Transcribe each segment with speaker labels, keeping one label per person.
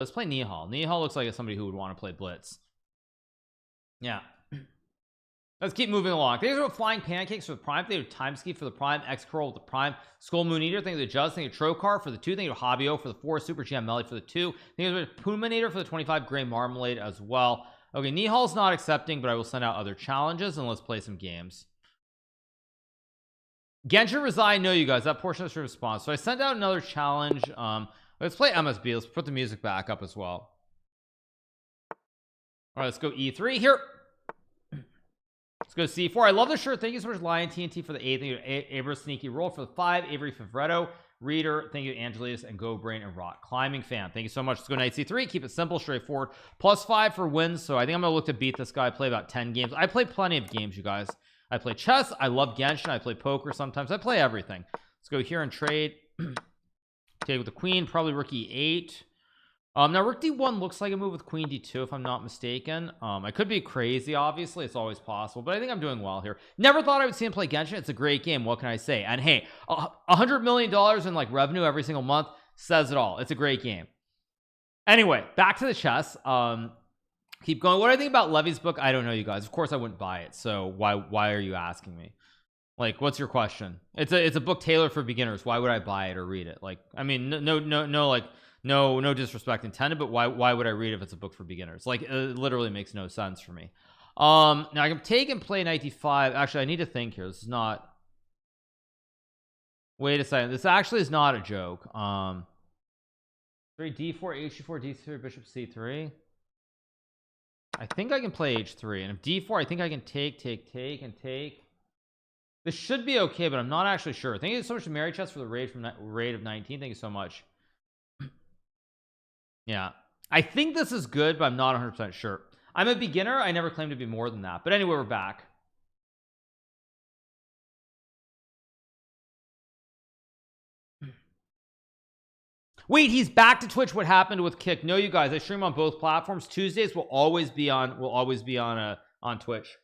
Speaker 1: Let's play Nihal. Nihal looks like somebody who would want to play Blitz. Yeah. Let's keep moving along. Things are flying pancakes for the prime. They do time ski for the prime. X curl with the prime. Skull Moon Eater. Think of the Judge. Think of Trocar for the 2. Think of Hobio for the 4. Super GM Melly for the 2. Think of Puminator for the 25. Gray Marmalade as well. Okay, Nihal's not accepting, but I will send out other challenges and let's play some games. Genshin Resign. No, you guys. That portion is your response. So I sent out another challenge. Let's play MSB. Let's put the music back up as well. All right, let's go E3 here. Let's go C4. I love the shirt. Thank you so much, Lion TNT for the 8. Thank you, Avery Sneaky Roll for the 5. Avery Favretto, Reader. Thank you, Angelius and Go Brain and Rock Climbing Fan. Thank you so much. Let's go Knight C3. Keep it simple, straightforward. +5 for wins. So I think I'm gonna look to beat this guy. Play about 10 games. I play plenty of games, you guys. I play chess. I love Genshin. I play poker sometimes. I play everything. Let's go here and trade. Take with the queen. Probably rook E8. Now rook D1 looks like a move with queen D2 if I'm not mistaken. I could be crazy, obviously it's always possible, but I think I'm doing well here. Never thought I would see him play Genshin. It's a great game, what can I say? And hey, $100 million in like revenue every single month says it all. It's a great game. Anyway, back to the chess. Keep going. What do I think about Levy's book? I don't know, you guys. Of course I wouldn't buy it, so why are you asking me? Like, what's your question? It's a book tailored for beginners. Why would I buy it or read it? Like, I mean, no like no disrespect intended, but why would I read it if it's a book for beginners? Like, it literally makes no sense for me. Now I can take and play knight d5. Actually, I need to think here. This is not, wait a second, this actually is not a joke. 3 d4 h4 d3 bishop c3. I think I can play h3, and if d4 I think I can take and take. This should be okay, but I'm not actually sure. Thank you so much to Mary Chess for the raid of 19. Thank you so much. Yeah, I think this is good, but I'm not 100% sure. I'm a beginner. I never claimed to be more than that, but anyway, we're back. Wait, he's back to Twitch. What happened with Kick? No, you guys, I stream on both platforms. Tuesdays will always be on on Twitch.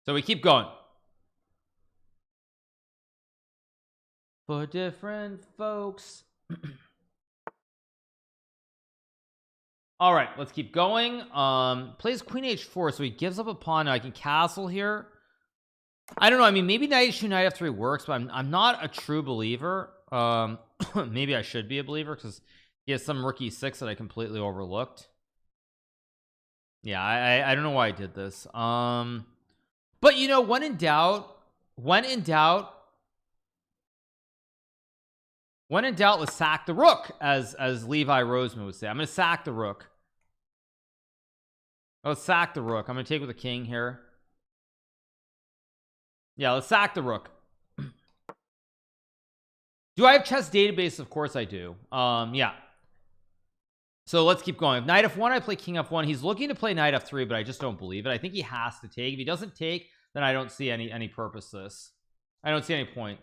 Speaker 1: So we keep going. For different folks. All right, let's keep going. Plays queen h4, so he gives up a pawn. Now I can castle here. I don't know. I mean, maybe knight h2 knight f3 works, but I'm not a true believer. Maybe I should be a believer because he has some rook e6 that I completely overlooked. Yeah, I don't know why I did this. But you know, when in doubt, let's sack the rook, as Levi Roseman would say. I'm gonna sack the rook. Let's sack the rook. I'm gonna take with the king here. Yeah, let's sack the rook. Do I have chess database? Of course I do. Yeah. So let's keep going. If knight f1, I play king f1. He's looking to play knight f3, but I just don't believe it. I think he has to take. If he doesn't take, then I don't see any purpose to this. I don't see any point.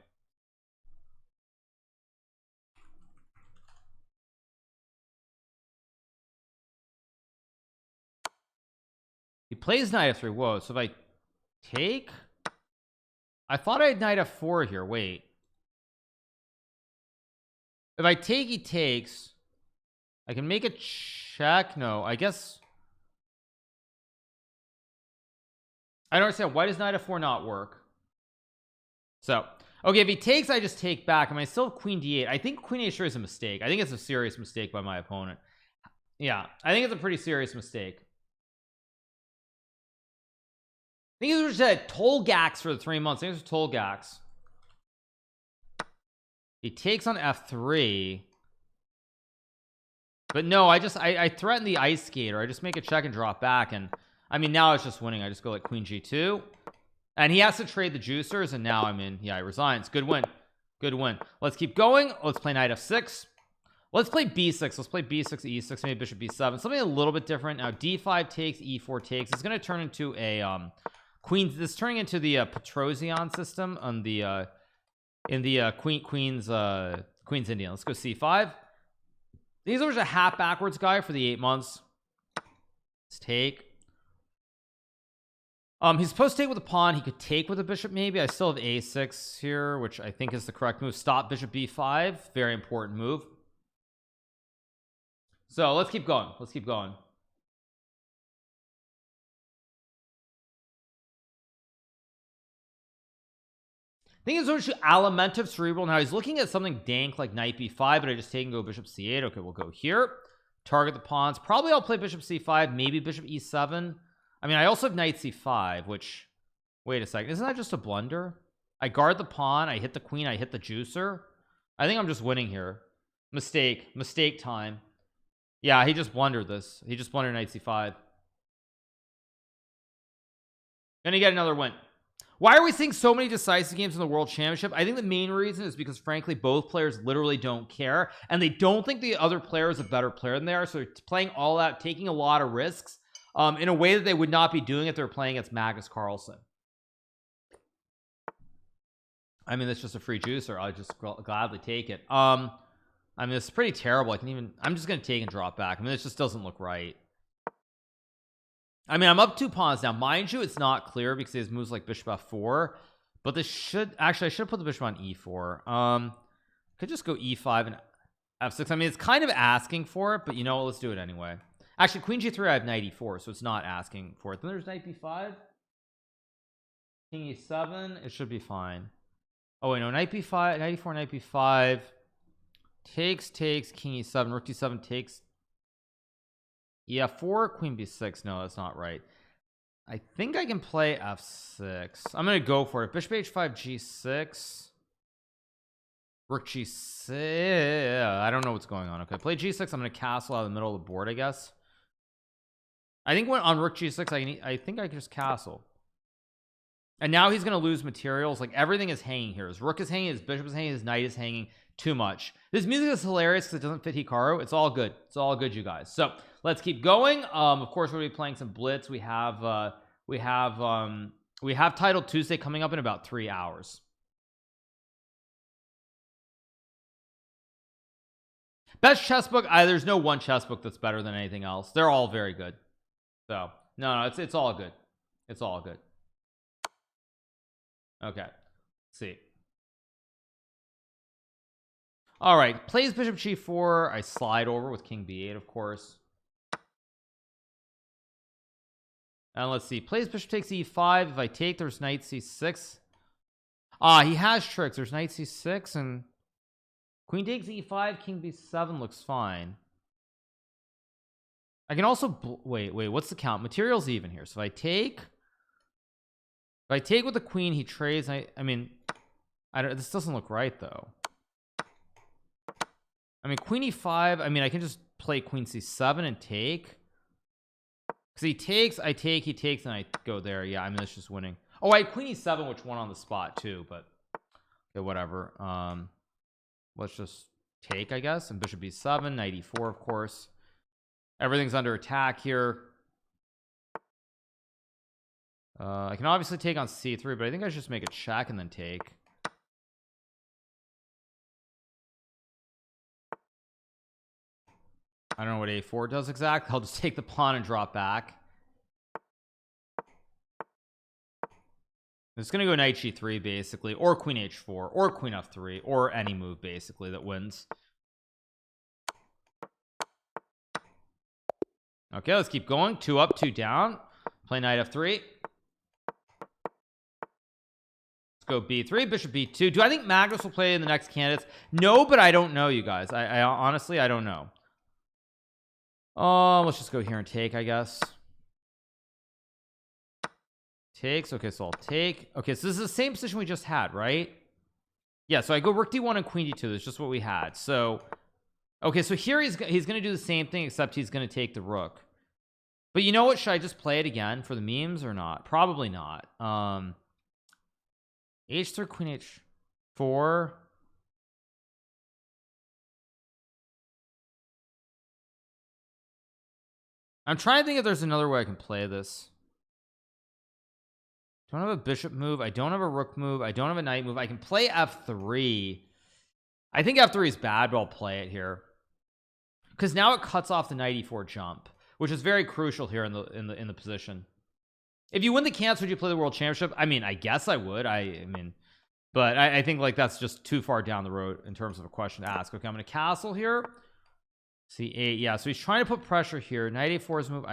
Speaker 1: He plays knight f3. Whoa, so if I take, I thought I had knight f4 here. Wait, if I take, he takes. I can make a check. No, I guess I don't understand. Why does knight f4 not work? So okay, if he takes, I just take back. Am I still queen d8? I think queen h3 is a mistake. I think it's a serious mistake by my opponent. Yeah, I think it's a pretty serious mistake. I think it was just toll gax for the 3 months. I think it was toll gax. He takes on f3, but no, I threaten the ice skater. I just make a check and drop back, and I mean, now it's just winning. I just go like queen g2, and he has to trade the juicers, and now I'm in. Yeah, he resigns. Good win. Good win. Let's keep going. Let's play knight f6. Let's play b6. Let's play b6, e6, maybe bishop b7. Something a little bit different. Now d5 takes, e4 takes. It's going to turn into a queen's. This is turning into the Petrosian system on the in the Queen's Indian. Let's go c5. These are just a half backwards guy for the 8 months. Let's take. He's supposed to take with a pawn. He could take with a bishop maybe. I still have a6 here, which I think is the correct move. Stop bishop b5, very important move. So let's keep going. Let's keep going. Thing is, so Alimentive Cerebral. Now he's looking at something dank like knight b5, but I just take and go bishop c8. Okay, we'll go here. Target the pawns. Probably I'll play bishop c5, maybe bishop e7. I mean, I also have knight c5, which, wait a second, isn't that just a blunder? I guard the pawn, I hit the queen, I hit the juicer. I think I'm just winning here. Mistake time. Yeah, he just blundered this. He just blundered knight c5. Gonna get another win. Why are we seeing so many decisive games in the World Championship? I think the main reason is because, frankly, both players literally don't care, and they don't think the other player is a better player than they are, so they're playing all out, taking a lot of risks in a way that they would not be doing if they were playing against Magnus Carlsen. I mean, it's just a free juicer. I'll just gladly take it. I mean, it's pretty terrible. I'm just gonna take and drop back. I mean, this just doesn't look right. I mean, I'm up 2 pawns now. Mind you, it's not clear because he has moves like bishop f4, but this should actually, I should put the bishop on e4. Could just go e5 and f6. I mean, it's kind of asking for it, but you know what, let's do it anyway. Actually, queen g3, I have knight e4, so it's not asking for it. Then there's knight b5, king e7. It should be fine. Oh wait, no, knight b5, knight e4, knight b5 takes, king e7, rook d7 takes. Yeah, 4, queen b6. No, that's not right. I think I can play f6. I'm gonna go for it. Bishop h5, g6, rook g6. I don't know what's going on. Okay, play g6. I'm gonna castle out of the middle of the board, I guess. I think when on rook g6, I think I can just castle. And now he's gonna lose materials. Like, everything is hanging here. His rook is hanging, his bishop is hanging, his knight is hanging. Too much. This music is hilarious because it doesn't fit Hikaru. It's all good. It's all good, you guys. So let's keep going. Of course, we'll be playing some Blitz. We have Title Tuesday coming up in about 3 hours. Best chess book. There's no one chess book that's better than anything else. They're all very good. So no, it's all good. It's all good. Okay. Let's see. All right, plays bishop g4. I slide over with king b8, of course. And let's see, plays bishop takes e5. If I take, there's knight c6. He has tricks. There's knight c6 and queen takes e5, king b7 looks fine. I can also wait, what's the count? Material's even here. So if I take with the queen, he trades. I mean, this doesn't look right though. I mean, queen e5. I mean, I can just play queen c7 and take, because he takes, I take, he takes, and I go there. Yeah, I mean, that's just winning. Oh, I had queen e7, which won on the spot too, but okay, whatever. Let's just take, I guess, and bishop b7, knight e4, of course. Everything's under attack here. I can obviously take on c3, but I think I should just make a check and then take. I don't know what a4 does exactly. I'll just take the pawn and drop back. It's gonna go knight g3 basically, or queen h4, or queen f3, or any move basically that wins. Okay, let's keep going. 2 up, 2 down. Play knight f3. Let's go b3, bishop b2. Do I think Magnus will play in the next candidates? No, but I don't know, you guys. I honestly, I don't know. Let's just go here and take, I guess. Takes. Okay, so I'll take. Okay, so this is the same position we just had, right? Yeah, so I go rook d1 and queen d2. That's just what we had. So okay, so here he's going to do the same thing, except he's going to take the rook. But you know what? Should I just play it again for the memes or not? Probably not. h3, queen h4. I'm trying to think if there's another way I can play this. Don't have a bishop move. I don't have a rook move. I don't have a knight move. I can play f3. I think f3 is bad, but I'll play it here because now it cuts off the knight e4 jump, which is very crucial here in the position. If you win the camps, would you play the world championship? I mean, I guess I would. I mean, but I think like that's just too far down the road in terms of a question to ask. Okay, I'm gonna castle here. C8, yeah, so he's trying to put pressure here. Knight A4 is move.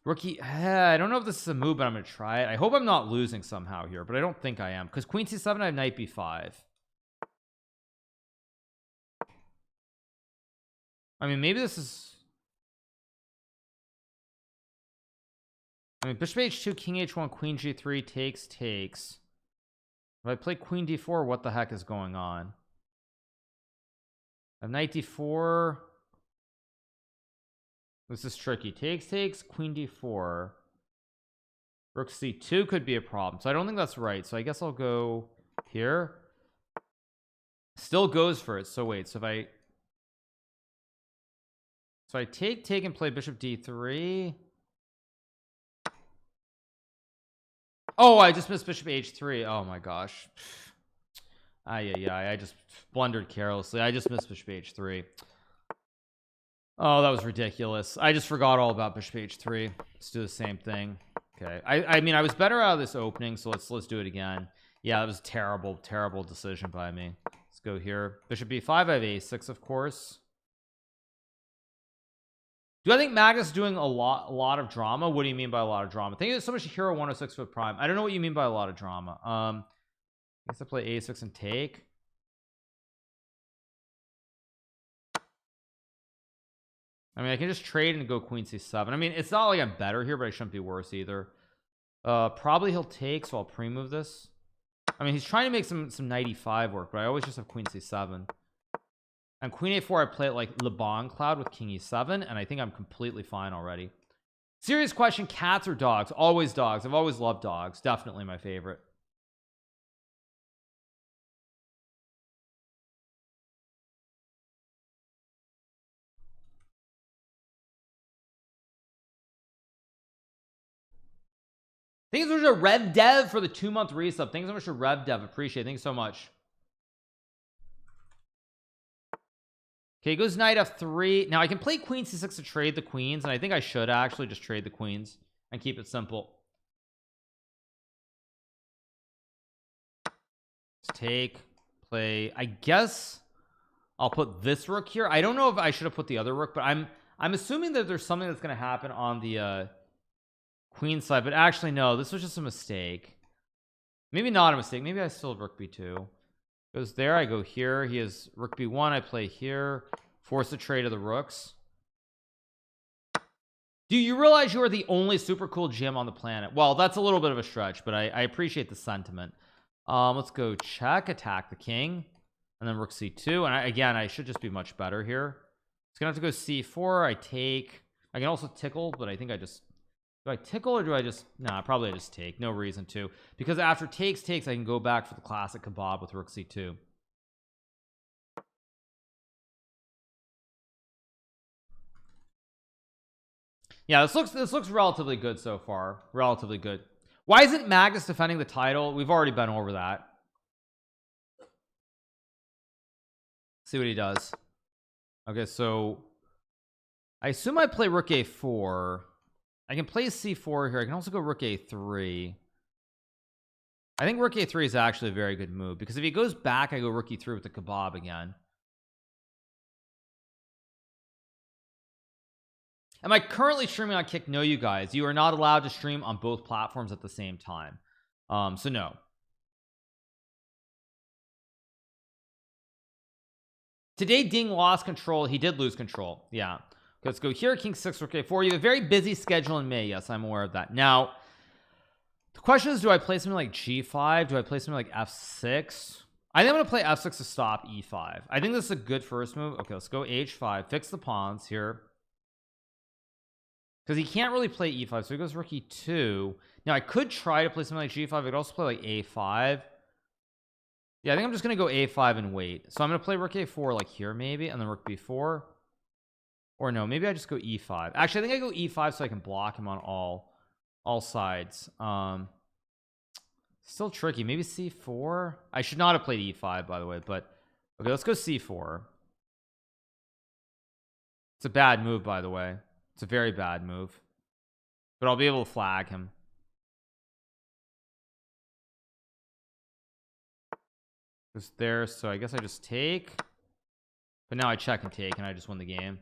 Speaker 1: Rookie, I don't know if this is a move, but I'm gonna try it. I hope I'm not losing somehow here, but I don't think I am, because Queen C7, I have Knight B5. I mean, maybe this is, I mean, Bishop H2, King H1, Queen G3, takes. If I play Queen D4, what the heck is going on? I have Knight D4. This is tricky. Takes, Queen D4. Rook C2 could be a problem. So I don't think that's right. So I guess I'll go here. Still goes for it. So wait, so if I take and play Bishop D3. Oh, I just missed Bishop H3. Oh my gosh. I just blundered carelessly. I just missed Bishop H3. Oh, that was ridiculous. I just forgot all about Bishop H3. Let's do the same thing. Okay. I mean, I was better out of this opening, so let's do it again. Yeah, that was a terrible decision by me. Let's go here. Bishop B5. I have A6, of course. Do I think Magnus is doing a lot of drama? What do you mean by a lot of drama? Thank you so much, Hikaru 106 foot prime. I don't know what you mean by a lot of drama. I guess I play A6 and take. I mean, I can just trade and go Queen C7. I mean, it's not like I'm better here, but I shouldn't be worse either. Probably he'll take, so I'll pre-move this. I mean, he's trying to make some Knight E5 work, but I always just have Queen C7. And Queen A4, I play it like LeBron Cloud with King E7, and I think I'm completely fine already. Serious question, cats or dogs? Always dogs. I've always loved dogs. Definitely my favorite. Thanks so much to Rev Dev for the 2-month resub. Thanks so much to Rev Dev. Appreciate it. Thanks so much. Okay, goes Knight F3. Now I can play Queen C6 to trade the queens, and I think I should actually just trade the queens and keep it simple. Let's take, play. I guess I'll put this rook here. I don't know if I should have put the other rook, but I'm assuming that there's something that's going to happen on the queen side, but actually no, this was just a mistake. Maybe not a mistake. Maybe I still have rook B2. Goes there, I go here. He has rook B1, I play here. Force the trade of the rooks. Do you realize you are the only super cool GM on the planet? Well, that's a little bit of a stretch, but I appreciate the sentiment. Let's go check, attack the king, and then rook C2. And again, I should just be much better here. It's gonna have to go C4. I take. I can also tickle, but I think I just, do I tickle or do I just, nah, probably I just take. No reason to, because after takes, I can go back for the classic kebab with rook C2. Yeah, this looks relatively good so far. Relatively good. Why isn't Magnus defending the title? We've already been over that. See what he does. Okay, so I assume I play rook A4. I can play C4 here. I can also go rook A3. I think rook A3 is actually a very good move, because if he goes back, I go rook E3 with the kebab again. Am I currently streaming on Kick? No, you guys. You are not allowed to stream on both platforms at the same time. So no. Today, Ding lost control. He did lose control. Yeah. Let's go here. King 6, rook A4. You have a very busy schedule in May. Yes, I'm aware of that. Now, the question is, do I play something like G5? Do I play something like F6? I think I'm going to play F6 to stop E5. I think this is a good first move. Okay, let's go H5. Fix the pawns here, because he can't really play E5, so he goes rook E2. Now I could try to play something like G5. I could also play like A5. Yeah, I think I'm just gonna go A5 and wait. So I'm gonna play rook A4 like here maybe, and then rook B4. Or no, maybe I just go E5. Actually, I think I go E5 so I can block him on all sides. Still tricky. Maybe C4. I should not have played E5, by the way, but okay, let's go C4. It's a bad move, by the way. It's a very bad move. but I'll be able to flag him. It's there, so I guess I just take, but now I check and take and I just win the game.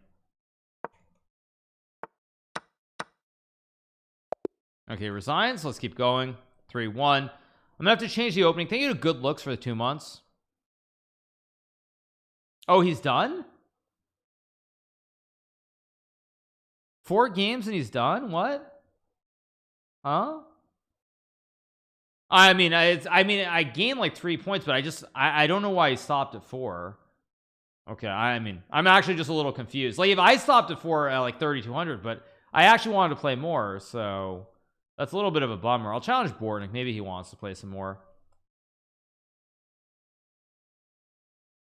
Speaker 1: Okay, resigns. Let's keep going. 3-1. I'm gonna have to change the opening. Thank you to Good Looks for the 2 months. Oh, he's done? 4 games and he's done? What? Huh? I mean, I gained like 3 points, but I don't know why he stopped at 4. Okay, I mean, I'm actually just a little confused. Like, if I stopped at 4 at like 3,200, but I actually wanted to play more, so that's a little bit of a bummer. I'll challenge Bornik. Maybe he wants to play some more.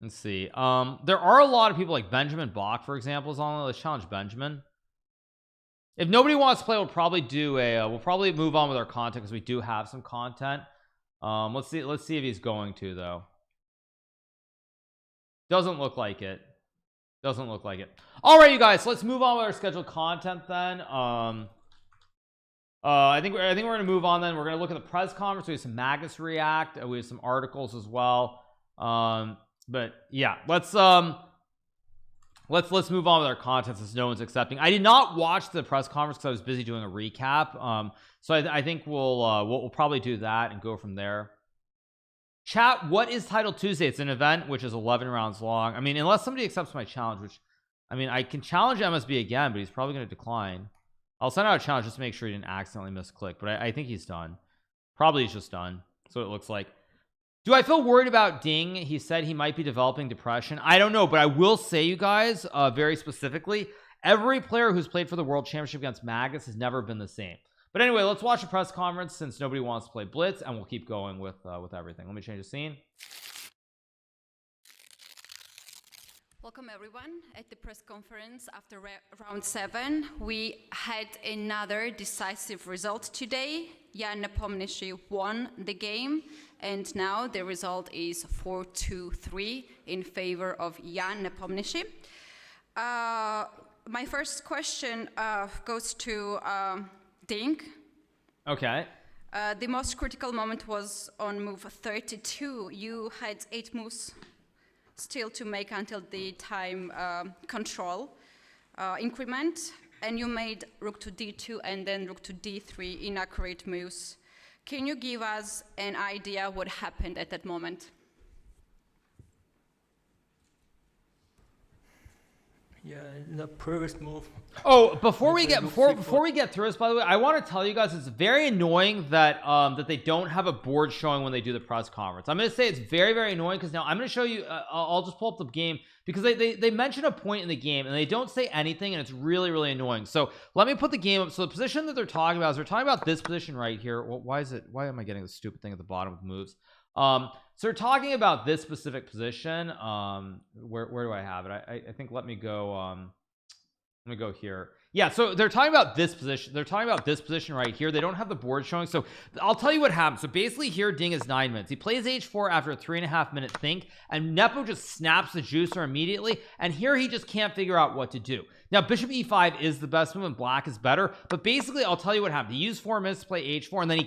Speaker 1: Let's see. There are a lot of people like Benjamin Bach, for example, is on. Let's challenge Benjamin. If nobody wants to play, we'll probably do a we'll probably move on with our content because we do have some content. Let's see if he's going to, though. Doesn't look like it. Doesn't look like it. All right, you guys, so let's move on with our scheduled content then. I think we're gonna move on then. We're gonna look at the press conference. We have some Magnus react. We have some articles as well. But yeah, let's move on with our content since no one's accepting. I did not watch the press conference because I was busy doing a recap. So I think we'll probably do that and go from there. Chat, what is Title Tuesday? It's an event which is 11 rounds long. I mean, unless somebody accepts my challenge, which, I mean, I can challenge MSB again, but he's probably going to decline. I'll send out a challenge just to make sure he didn't accidentally misclick, but I think he's done. Probably he's just done. So it looks like. Do I feel worried about Ding? He said he might be developing depression. I don't know, but I will say, you guys, very specifically, every player who's played for the World Championship against Magnus has never been the same. But anyway, let's watch the press conference since nobody wants to play Blitz, and we'll keep going with everything. Let me change the scene.
Speaker 2: Welcome everyone at the press conference after round 7. We had another decisive result today. Jan Nepo won the game, and now the result is 4-2-3 in favor of Jan Nepo. My first question goes to Ding.
Speaker 1: Okay.
Speaker 2: The most critical moment was on move 32. You had 8 moves still to make until the time control increment, and you made rook to d2 and then rook to d3 inaccurate moves. Can you give us an idea what happened at that moment?
Speaker 3: Yeah, in the previous move.
Speaker 1: Oh, before we get through this, by the way, I want to tell you guys it's very annoying that that they don't have a board showing when they do the press conference. I'm going to say it's very, very annoying because now I'm going to show you. I'll just pull up the game because they mention a point in the game and they don't say anything, and it's really, really annoying. So let me put the game up. So the position that they're talking about is they're talking about this position right here. Well, why am I getting this stupid thing at the bottom of the moves? So we're talking about this specific position. Where do I have it? I think let me go here. Yeah, so they're talking about this position. They're talking about this position right here. They don't have the board showing. So I'll tell you what happened. So basically here Ding is 9 minutes. He plays h4 after a 3.5 minute think, and Nepo just snaps the juicer immediately, and here he just can't figure out what to do. Now bishop e5 is the best move and black is better, but basically I'll tell you what happened. He used 4 minutes to play h4, and then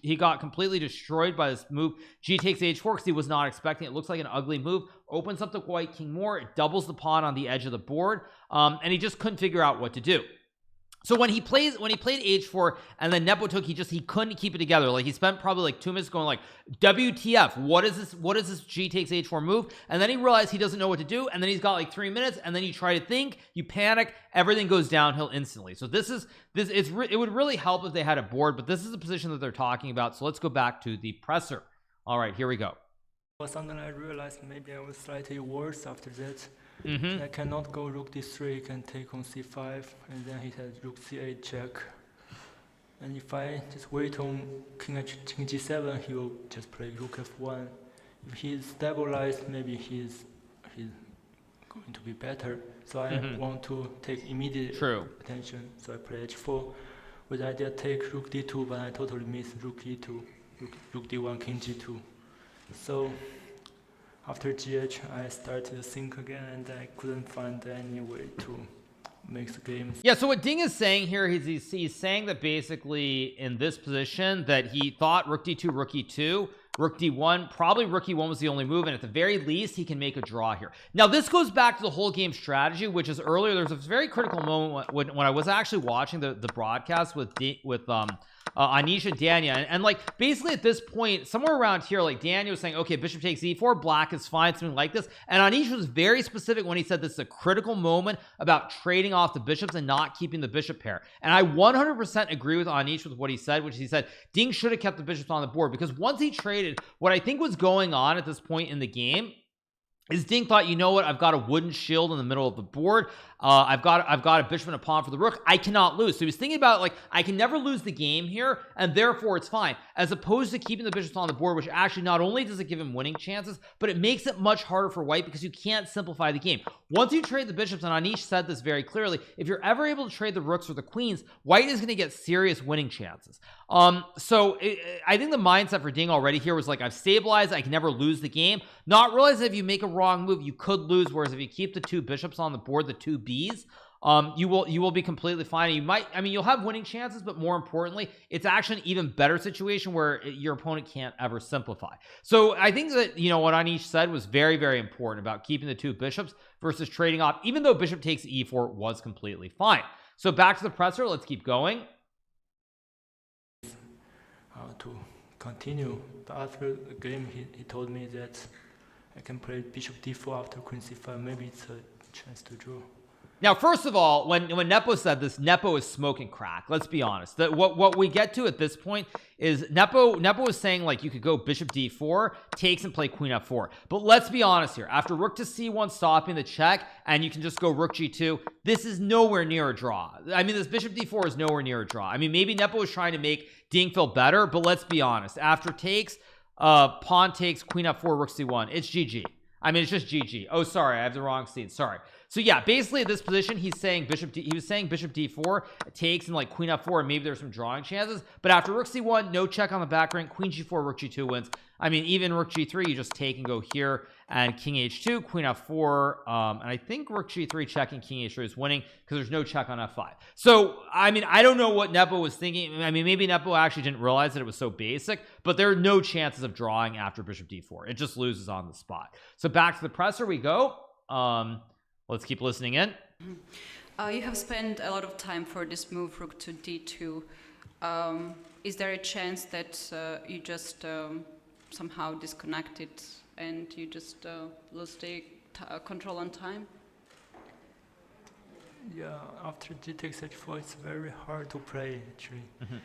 Speaker 1: he got completely destroyed by this move g takes h4 because he was not expecting it. It looks like an ugly move, opens up the white king more, it doubles the pawn on the edge of the board, and he just couldn't figure out what to do. So when he played h4 and then Nepo took, he couldn't keep it together. Like he spent probably like 2 minutes going like, WTF, what is this g takes h4 move? And then he realized he doesn't know what to do, and then he's got like 3 minutes, and then you try to think, you panic, everything goes downhill instantly. So it would really help if they had a board, but this is the position that they're talking about. So let's go back to the presser. All right, here we go.
Speaker 3: For something I realized maybe I was slightly worse after that. I cannot go rook d3, can take on c5, and then he has rook c8 check. And if I just wait on king g7, he will just play rook f1. If he's stabilized, maybe he's going to be better. So I want to take immediate attention. So I play h4. With the idea take rook d2, but I totally miss rook e2, rook d1, king g2. So after GH, I started to think again, and I couldn't find any way to makes the game.
Speaker 1: Yeah, so what Ding is saying here is he's saying that basically in this position that he thought rook d2, rook e2, rook d1, probably rook e1 was the only move, and at the very least he can make a draw here. Now this goes back to the whole game strategy, which is earlier there's a very critical moment when I was actually watching the broadcast with Anish and Danya, and like basically at this point somewhere around here, like Danya was saying, okay, bishop takes e4, black is fine, something like this, and Anish was very specific when he said this is a critical moment about trading off the bishops and not keeping the bishop pair. And I 100% agree with Anish with what he said, which he said Ding should have kept the bishops on the board, because once he traded, what I think was going on at this point in the game is Ding thought, you know what, I've got a wooden shield in the middle of the board, I've got a bishop and a pawn for the rook, I cannot lose. So he was thinking about like, I can never lose the game here, and therefore it's fine, as opposed to keeping the bishops on the board, which actually not only does it give him winning chances, but it makes it much harder for white because you can't simplify the game. Once you trade the bishops, and Anish said this very clearly, if you're ever able to trade the rooks or the queens, white is going to get serious winning chances. I think the mindset for Ding already here was like, I've stabilized, I can never lose the game, not realize that if you make a wrong move you could lose, whereas if you keep the two bishops on the board, the two Bs, you will be completely fine. You might, I mean, you'll have winning chances, but more importantly, it's actually an even better situation where your opponent can't ever simplify. So I think that, you know, what Anish said was very, very important about keeping the two bishops versus trading off, even though bishop takes e4 was completely fine. So back to the presser, let's keep going.
Speaker 3: To continue, but after the game he told me that I can play bishop d4 after queen c5, maybe it's a chance to draw.
Speaker 1: Now, first of all, when Nepo said this, Nepo is smoking crack. Let's be honest. What we get to at this point is Nepo is saying like you could go bishop d4, takes and play queen f4. But let's be honest here. After rook to c1 stopping the check, and you can just go rook g2, this is nowhere near a draw. I mean, this bishop d4 is nowhere near a draw. I mean, maybe Nepo is trying to make Ding feel better, but let's be honest. After takes, pawn takes, queen f4, rook c1, it's GG. I mean, it's just GG. Oh, sorry, I have the wrong scene. Sorry. So yeah, basically at this position, he was saying bishop d4 takes and like queen f4, and maybe there's some drawing chances. But after rook c1, no check on the back rank, queen g4, rook g2 wins. I mean, even rook g3, you just take and go here, and king h2, queen f4, and I think rook g3 checking king h3 is winning because there's no check on f5. So I mean, I don't know what Nepo was thinking. I mean, maybe Nepo actually didn't realize that it was so basic, but there are no chances of drawing after bishop d4. It just loses on the spot. So back to the presser we go. Let's keep listening in.
Speaker 2: You have spent a lot of time for this move, rook to d2. Is there a chance that you just somehow disconnected and you just lose the control on time?
Speaker 3: Yeah, after g takes h4, it's very hard to play actually.
Speaker 1: Mm-hmm.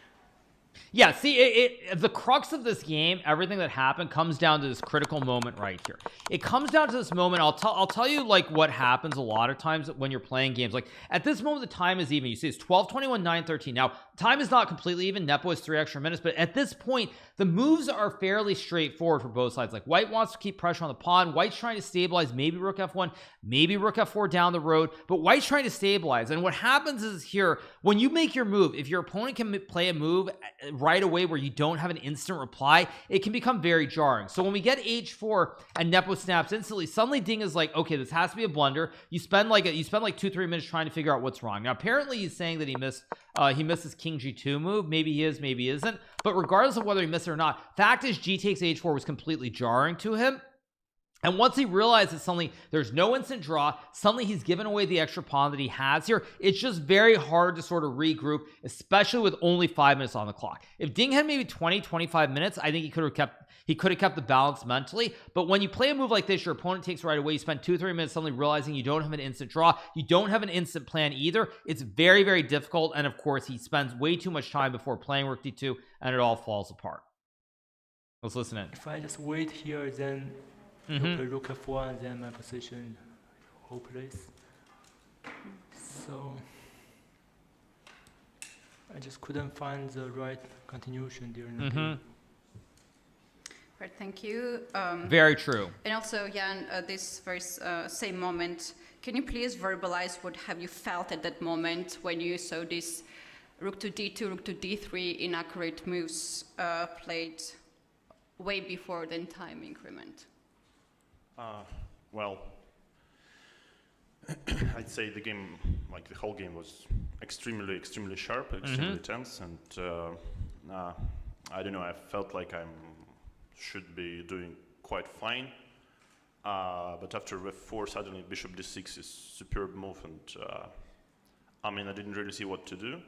Speaker 1: Yeah, see, the crux of this game, everything that happened comes down to this critical moment right here. It comes down to this moment. I'll tell you like what happens a lot of times when you're playing games. Like at this moment, the time is even. You see it's 12:21, 9:13. Now, time is not completely even. Nepo has 3 extra minutes, but at this point, the moves are fairly straightforward for both sides. Like white wants to keep pressure on the pawn. White's trying to stabilize, maybe rook f1, maybe rook f4 down the road, but white's trying to stabilize. And what happens is here, when you make your move, if your opponent can play a move right away where you don't have an instant reply, it can become very jarring. So when we get h4 and Nepo snaps instantly, suddenly Ding is like, okay, this has to be a blunder. You spend like 2-3 minutes trying to figure out what's wrong. Now apparently he's saying that he missed his king g2 move. Maybe he is, maybe he isn't, but regardless of whether he missed it or not, fact is g takes h4 was completely jarring to him. And once he realized that suddenly there's no instant draw, suddenly he's given away the extra pawn that he has here. It's just very hard to sort of regroup, especially with only 5 minutes on the clock. If Ding had maybe 20-25 minutes, I think he could have kept the balance mentally. But when you play a move like this, your opponent takes right away, you spend 2-3 minutes suddenly realizing you don't have an instant draw, you don't have an instant plan either. It's very, very difficult. And of course, he spends way too much time before playing rook d2, and it all falls apart. Let's listen in.
Speaker 3: If I just wait here, then play rook f1, then my position hopeless. So I just couldn't find the right continuation during the game.
Speaker 2: Right, thank you.
Speaker 1: Very true.
Speaker 2: And also, Jan, this very same moment, can you please verbalize what have you felt at that moment when you saw this rook to d2, rook to d3 inaccurate moves played way before the time increment?
Speaker 4: Well, I'd say the game, like the whole game, was extremely sharp, extremely tense, and I don't know. I felt like I should be doing quite fine, but after f4, suddenly bishop d6 is superb move, and I mean I didn't really see what to do.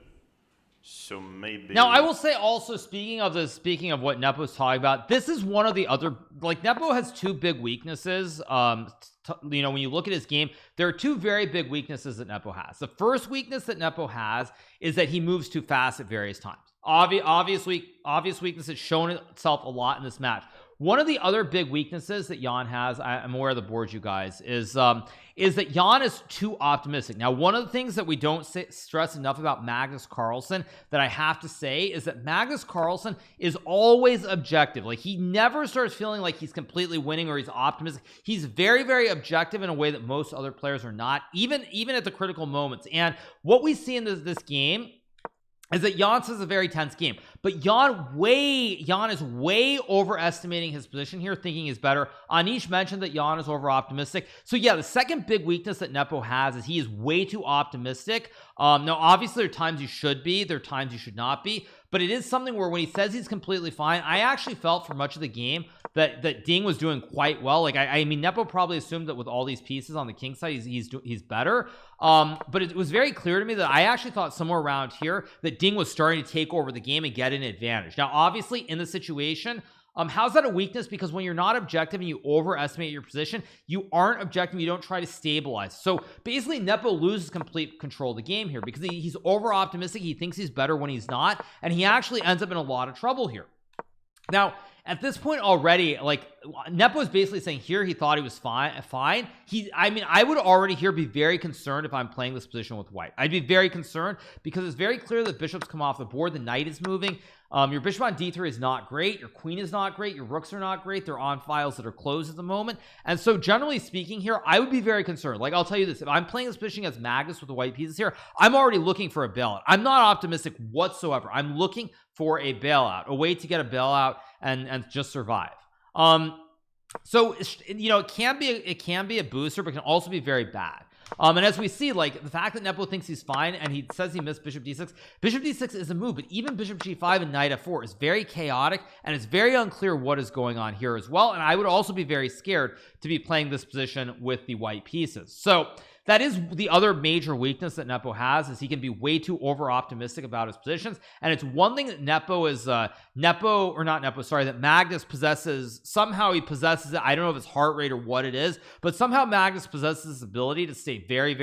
Speaker 4: So maybe.
Speaker 1: Now I will say also, speaking of what Nepo's talking about, this is one of the other, like, Nepo has two big weaknesses. You know, when you look at his game, there are two very big weaknesses that Nepo has. The first weakness that Nepo has is that he moves too fast at various times. Obvious weakness has shown itself a lot in this match. One of the other big weaknesses that Jan has, I'm aware of the board, you guys, is that Jan is too optimistic. Now, one of the things that we don't stress enough about Magnus Carlsen that I have to say is that Magnus Carlsen is always objective. Like, he never starts feeling like he's completely winning or he's optimistic. He's very objective in a way that most other players are not, even at the critical moments. And what we see in this game is that Jan says a very tense game, but Jan is way overestimating his position here, thinking he's better. Anish mentioned that Jan is over optimistic. So yeah, the second big weakness that Nepo has is he is way too optimistic. Now obviously there are times you should be, there are times you should not be, but it is something where when he says he's completely fine, I actually felt for much of the game that Ding was doing quite well. Like, I mean, Nepo probably assumed that with all these pieces on the king side, he's better. But it was very clear to me that I actually thought somewhere around here that Ding was starting to take over the game and get an advantage. Now, obviously, in the situation, how's that a weakness? Because when you're not objective and you overestimate your position, you aren't objective, you don't try to stabilize. So basically, Nepo loses complete control of the game here because he's over optimistic. He thinks he's better when he's not, and he actually ends up in a lot of trouble here. Now, at this point already, like, Nepo is basically saying here he thought he was fine. I mean, I would already here be very concerned if I'm playing this position with white. I'd be very concerned because it's very clear that bishops come off the board. The knight is moving. Your bishop on d3 is not great. Your queen is not great. Your rooks are not great. They're on files that are closed at the moment. And so generally speaking here, I would be very concerned. Like, I'll tell you this, if I'm playing this position against Magnus with the white pieces here, I'm already looking for a bailout. I'm not optimistic whatsoever. I'm looking for a bailout, a way to get a bailout and just survive. So, you know, it can be a booster, but it can also be very bad. And as we see, like, the fact that Nepo thinks he's fine and he says he missed bishop d6 is a move, but even bishop g5 and knight f4 is very chaotic, and it's very unclear what is going on here as well. And I would also be very scared to be playing this position with the white pieces. So that is the other major weakness that Nepo has, is he can be way too over optimistic about his positions. And it's one thing that that Magnus possesses. Somehow he possesses it. I don't know if it's heart rate or what it is, but somehow Magnus possesses this ability to stay very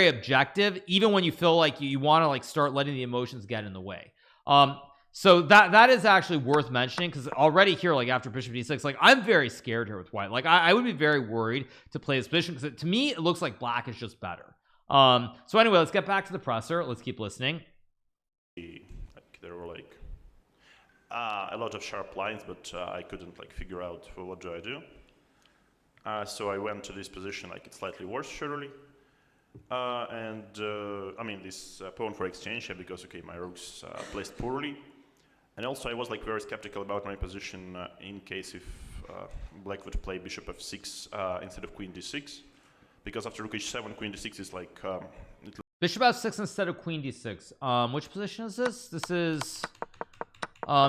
Speaker 1: objective, even when you feel like you want to, like, start letting the emotions get in the way. So that is actually worth mentioning, because already here, like, after bishop d6, like, I'm very scared here with white. Like, I would be very worried to play this position, because to me it looks like black is just better. So anyway, let's get back to the presser. Let's keep listening.
Speaker 4: Like, there were like a lot of sharp lines, but I couldn't, like, figure out what do I do. So I went to this position, like, it's slightly worse, surely. I mean, this pawn for exchange, because okay, my rook's placed poorly. And also I was, like, very skeptical about my position in case if black would play bishop f6 instead of queen d6, because after rook h7, queen d6 is like
Speaker 1: bishop f6 instead of queen d6. Which position is this? This is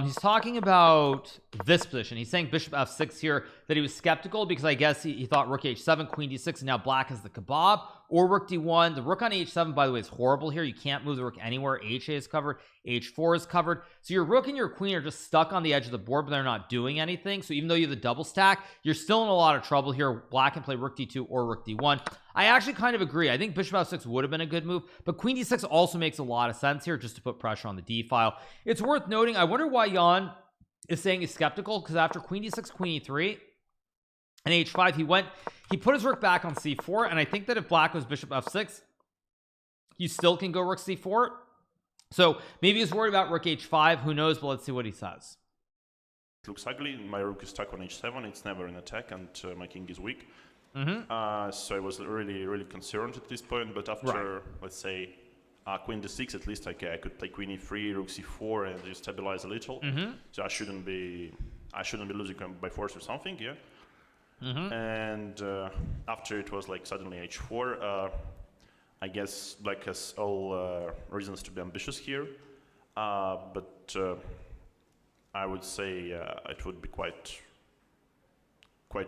Speaker 1: he's talking about this position. He's saying bishop f6 here, that he was skeptical because I guess he thought rook h7, queen d6, and now black has the kebab, or rook d1. The rook on h7, by the way, is horrible here. You can't move the rook anywhere. h8 is covered, h4 is covered. So your rook and your queen are just stuck on the edge of the board, but they're not doing anything. So even though you have the double stack, you're still in a lot of trouble here. Black can play rook d2 or rook d1. I actually kind of agree. I think bishop f6 would have been a good move, but queen d6 also makes a lot of sense here, just to put pressure on the d file. It's worth noting, I wonder why Jan is saying he's skeptical, because after queen d6, queen e3 and h5, he put his rook back on c4, and I think that if black was bishop f6, you still can go rook c4. So maybe he's worried about rook h5, who knows, but let's see what he says.
Speaker 4: It looks ugly. My rook is stuck on h7, it's never in attack, and my king is weak. So I was really concerned at this point, but after let's say queen d6, at least I could play queen e3, rook c4, and just stabilize a little. So I shouldn't be losing by force or something. And after it was like suddenly h4, I guess black has all reasons to be ambitious here, but I would say it would be quite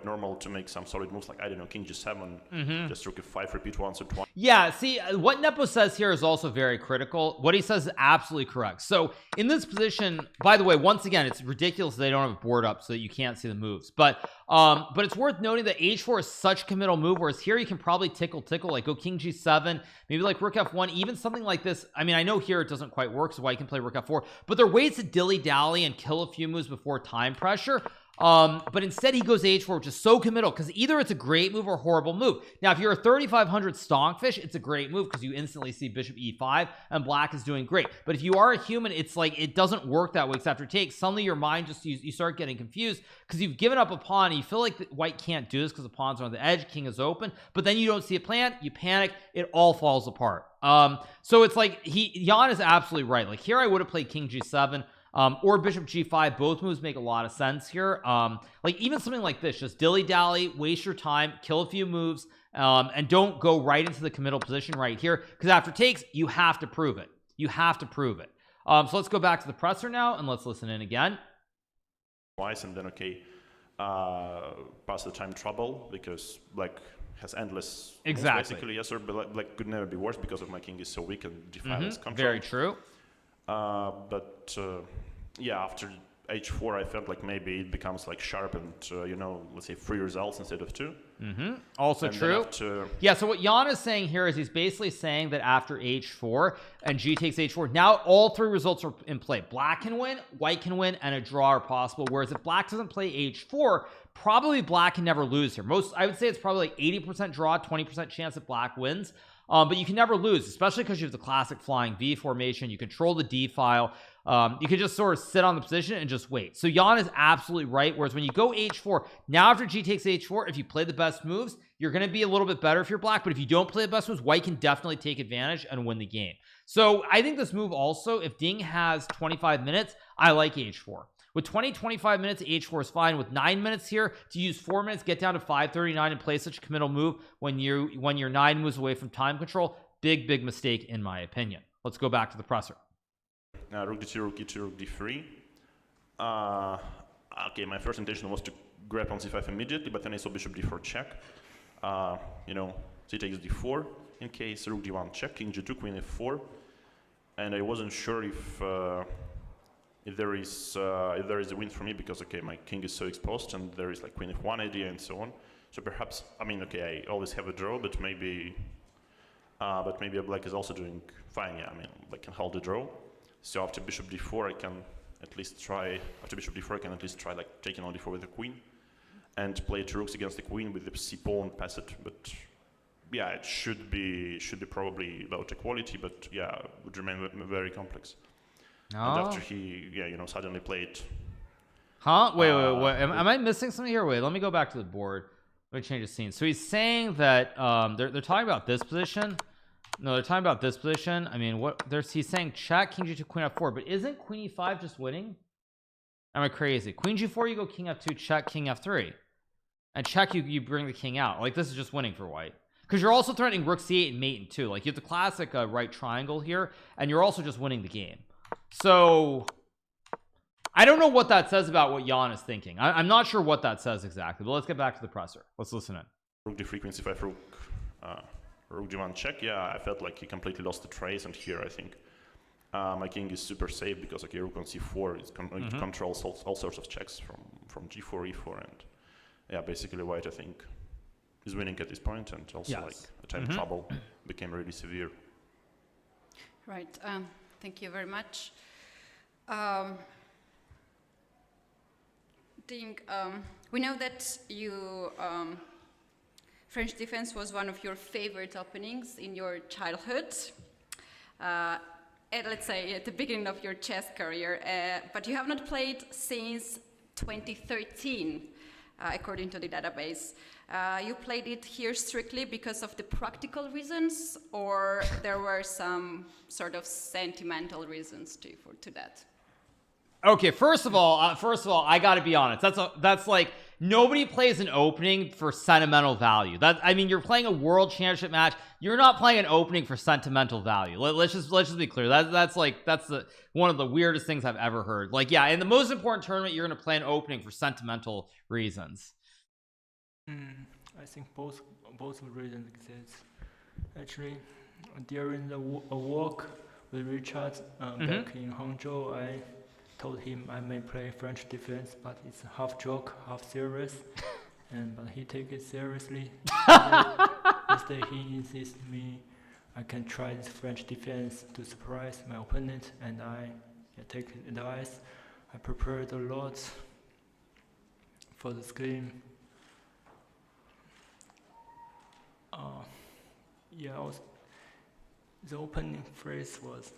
Speaker 4: normal to make some solid moves, like, I don't know, king g7, just rook f5, repeat once or twice.
Speaker 1: Yeah, see, what Nepo says here is also very critical. What he says is absolutely correct. So in this position, by the way, once again, it's ridiculous they don't have a board up so that you can't see the moves. But it's worth noting that h4 is such a committal move, whereas here you can probably tickle, like go king g7, maybe like rook f1, even something like this. I mean, I know here it doesn't quite work, so why you can play rook f4, but there are ways to dilly-dally and kill a few moves before time pressure. But instead he goes h4, which is so committal, because either it's a great move or a horrible move. Now, if you're a 3500 stonkfish, it's a great move because you instantly see bishop e5 and black is doing great. But if you are a human, it's like it doesn't work that way, because after take, suddenly your mind just you start getting confused because you've given up a pawn and you feel like white can't do this because the pawns are on the edge, king is open, but then you don't see a plan, you panic, it all falls apart. So it's like Jan is absolutely right. Like here I would have played king g7 or bishop g5. Both moves make a lot of sense here. Like even something like this, just dilly-dally, waste your time, kill a few moves, and don't go right into the committal position right here, because after takes you have to prove it. So let's go back to the presser now and let's listen in again.
Speaker 4: Twice, and then okay, pass the time trouble, because black has endless moves, basically. Yes, sir, but black could never be worse because of my king is so weak and g5 is control.
Speaker 1: Very true.
Speaker 4: But yeah, after h4 I felt like maybe it becomes like sharp and you know, let's say 3 results instead of 2.
Speaker 1: Also
Speaker 4: and
Speaker 1: true. Yeah, so what Jan is saying here is he's basically saying that after h4 and g takes h4, now all 3 results are in play. Black can win, white can win, and a draw are possible. Whereas if black doesn't play h4, probably black can never lose here. I would say it's probably like 80% draw, 20% chance that black wins. But you can never lose, especially because you have the classic flying V formation. You control the D file. You can just sort of sit on the position and just wait. So Jan is absolutely right. Whereas when you go h4, now after g takes h4, if you play the best moves, you're going to be a little bit better if you're black. But if you don't play the best moves, white can definitely take advantage and win the game. So I think this move also, if Ding has 25 minutes, I like h4. With 25 minutes, h4 is fine. With 9 minutes here, to use 4 minutes, get down to 539 and play such a committal move when you're 9 moves away from time control, big mistake in my opinion. Let's go back to the presser.
Speaker 4: Rook d2, rook e2, rook d3. Okay, my first intention was to grab on c5 immediately, but then I saw bishop d4 check. You know, c takes d4 in case, rook d1 check, king g2, queen f4, and I wasn't sure if there is a win for me, because okay, my king is so exposed and there is like queen f1 idea and so on. So perhaps, I mean, okay, I always have a draw, but maybe black is also doing fine. Yeah, I mean, black can hold the draw. So after bishop d4 I can at least try like taking on d4 with the queen and play 2 rooks against the queen with the c pawn, pass it. But yeah, it should be probably about equality, but yeah, it would remain very complex. And after he, yeah, you know, suddenly played.
Speaker 1: Wait. Am I missing something here? Wait, let me go back to the board. Let me change the scene. So he's saying that they're talking about this position. No, they're talking about this position. I mean, he's saying check, king g2, queen f4, but isn't queen e5 just winning? Am I crazy? Queen g4, you go king f2, check, king f3, and check, you bring the king out. Like, this is just winning for white. Because you're also threatening rook c8 and mate in 2. Like, you have the classic right triangle here, and you're also just winning the game. So I don't know what that says about what Jan is thinking. I'm not sure what that says exactly, but let's get back to the presser. Let's listen in.
Speaker 4: Rook d3, queen c5, rook d1 check. Yeah, I felt like he completely lost the trace, and here I think my king is super safe, because okay, rook on c4 it controls all sorts of checks from g4, e4, and yeah, basically white, I think, is winning at this point, and also like the time trouble became really severe.
Speaker 2: Right. Thank you very much. Ding, we know that French defense was one of your favorite openings in your childhood, let's say at the beginning of your chess career, but you have not played since 2013, according to the database. You played it here strictly because of the practical reasons, or there were some sort of sentimental reasons to that?
Speaker 1: Okay, first of all, I got to be honest. That's like, nobody plays an opening for sentimental value. That, I mean, you're playing a world championship match. You're not playing an opening for sentimental value. Let's just be clear. That's one of the weirdest things I've ever heard. Like, yeah, in the most important tournament, you're going to play an opening for sentimental reasons.
Speaker 3: I think both reasons exist. Actually, during a walk with Richard back in Hangzhou, I told him I may play French defense, but it's half joke, half serious, but he take it seriously. Instead, he insisted me I can try this French defense to surprise my opponent, and I take his advice. I prepared a lot for this game. The opening phrase was,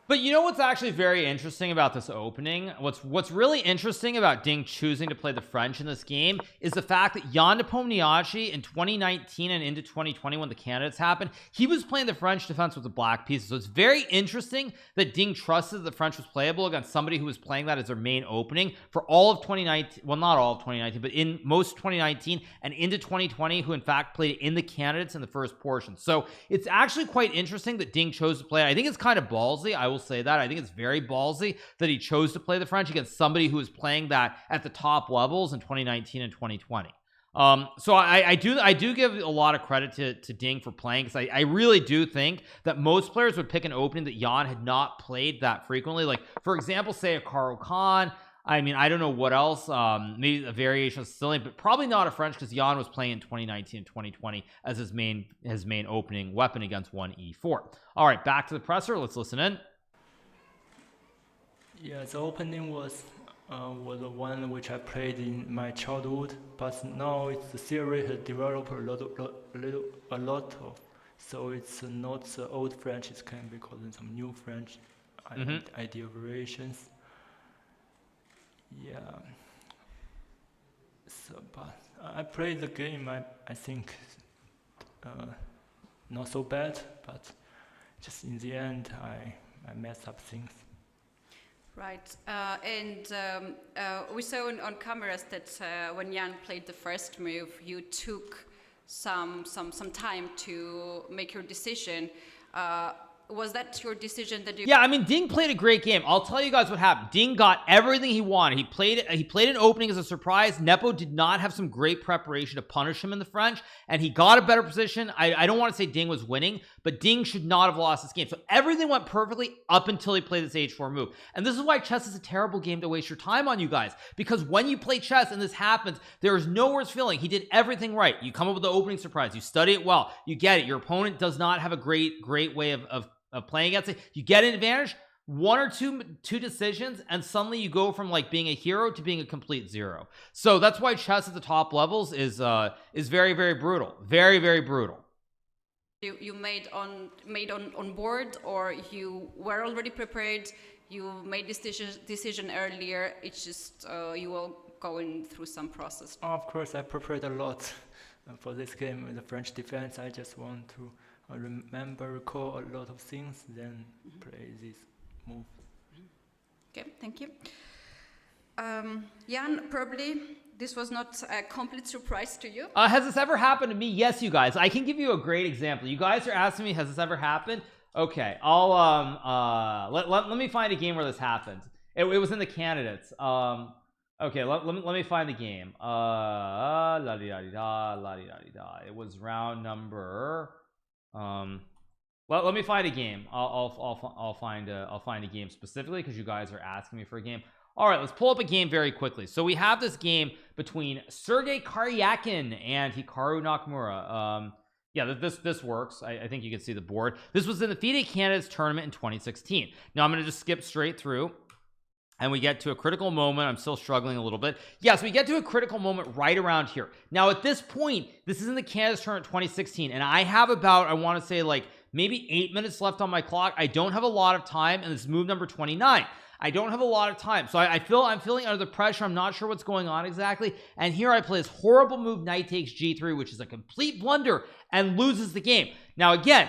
Speaker 1: But you know what's actually very interesting about this opening? What's really interesting about Ding choosing to play the French in this game is the fact that Jan Nepomniachtchi in 2019 and into 2020, when the candidates happened, he was playing the French defense with the black pieces. So it's very interesting that Ding trusted that the French was playable against somebody who was playing that as their main opening for all of 2019. Well, not all of 2019, but in most 2019 and into 2020, who in fact played in the candidates in the first portion. So it's actually quite interesting that Ding chose to play it. I think it's kind of ballsy. I will say that. I think it's very ballsy that he chose to play the French against somebody who was playing that at the top levels in 2019 and 2020. So I do give a lot of credit to Ding for playing, because I really do think that most players would pick an opening that Jan had not played that frequently. Like, for example, say a Hikaru Khan. I mean, I don't know what else, maybe a variation of Sicilian, but probably not a French, because Jan was playing in 2019 and 2020 as his main opening weapon against 1e4. All right, back to the presser. Let's listen in.
Speaker 3: Yeah, the opening was the one which I played in my childhood, but now it's the series has developed a lot of, so it's not the old French. It can be called some new French idea variations. Yeah. So, but I played the game. I think not so bad, but just in the end I messed up things.
Speaker 2: Right, and we saw on cameras that when Jan played the first move, you took some time to make your decision. Was that your decision that you...
Speaker 1: Yeah, I mean, Ding played a great game. I'll tell you guys what happened. Ding got everything he wanted. He played an opening as a surprise. Nepo did not have some great preparation to punish him in the French, and he got a better position. I don't want to say Ding was winning, but Ding should not have lost this game. So everything went perfectly up until he played this H4 move. And this is why chess is a terrible game to waste your time on, you guys. Because when you play chess and this happens, there is no worse feeling. He did everything right. You come up with the opening surprise. You study it well. You get it. Your opponent does not have a great way of playing against it. You get an advantage, one or two decisions, and suddenly you go from like being a hero to being a complete zero. So that's why chess at the top levels is very, very brutal. Very, very brutal.
Speaker 2: You made on board, or you were already prepared, you made this decision earlier, it's just you were going through some process?
Speaker 3: Of course, I prepared a lot for this game with the French defense. I just want to recall a lot of things, then play this move.
Speaker 2: Okay, thank you. Jan, probably this was not a complete surprise to you.
Speaker 1: Has this ever happened to me? Yes, you guys. I can give you a great example. You guys are asking me, has this ever happened? Okay, I'll let me find a game where this happened. It was in the candidates. Okay, let me find the game. La-di-da-di-da. It was round number. Let me find a game. I'll find a game specifically because you guys are asking me for a game. All right, let's pull up a game very quickly. So we have this game between Sergei Karyakin and Hikaru Nakamura. Yeah, this works. I think you can see the board. This was in the FIDE Candidates tournament in 2016. Now I'm going to just skip straight through. And we get to a critical moment. I'm still struggling a little bit. Yes, we get to a critical moment right around here. Now, at this point, this is in the Canada's tournament 2016, and I have about, I want to say, like maybe 8 minutes left on my clock. I don't have a lot of time, and this is move number 29. I don't have a lot of time, so I'm feeling under the pressure. I'm not sure what's going on exactly. And here I play this horrible move, knight takes g3, which is a complete blunder, and loses the game. Now, again,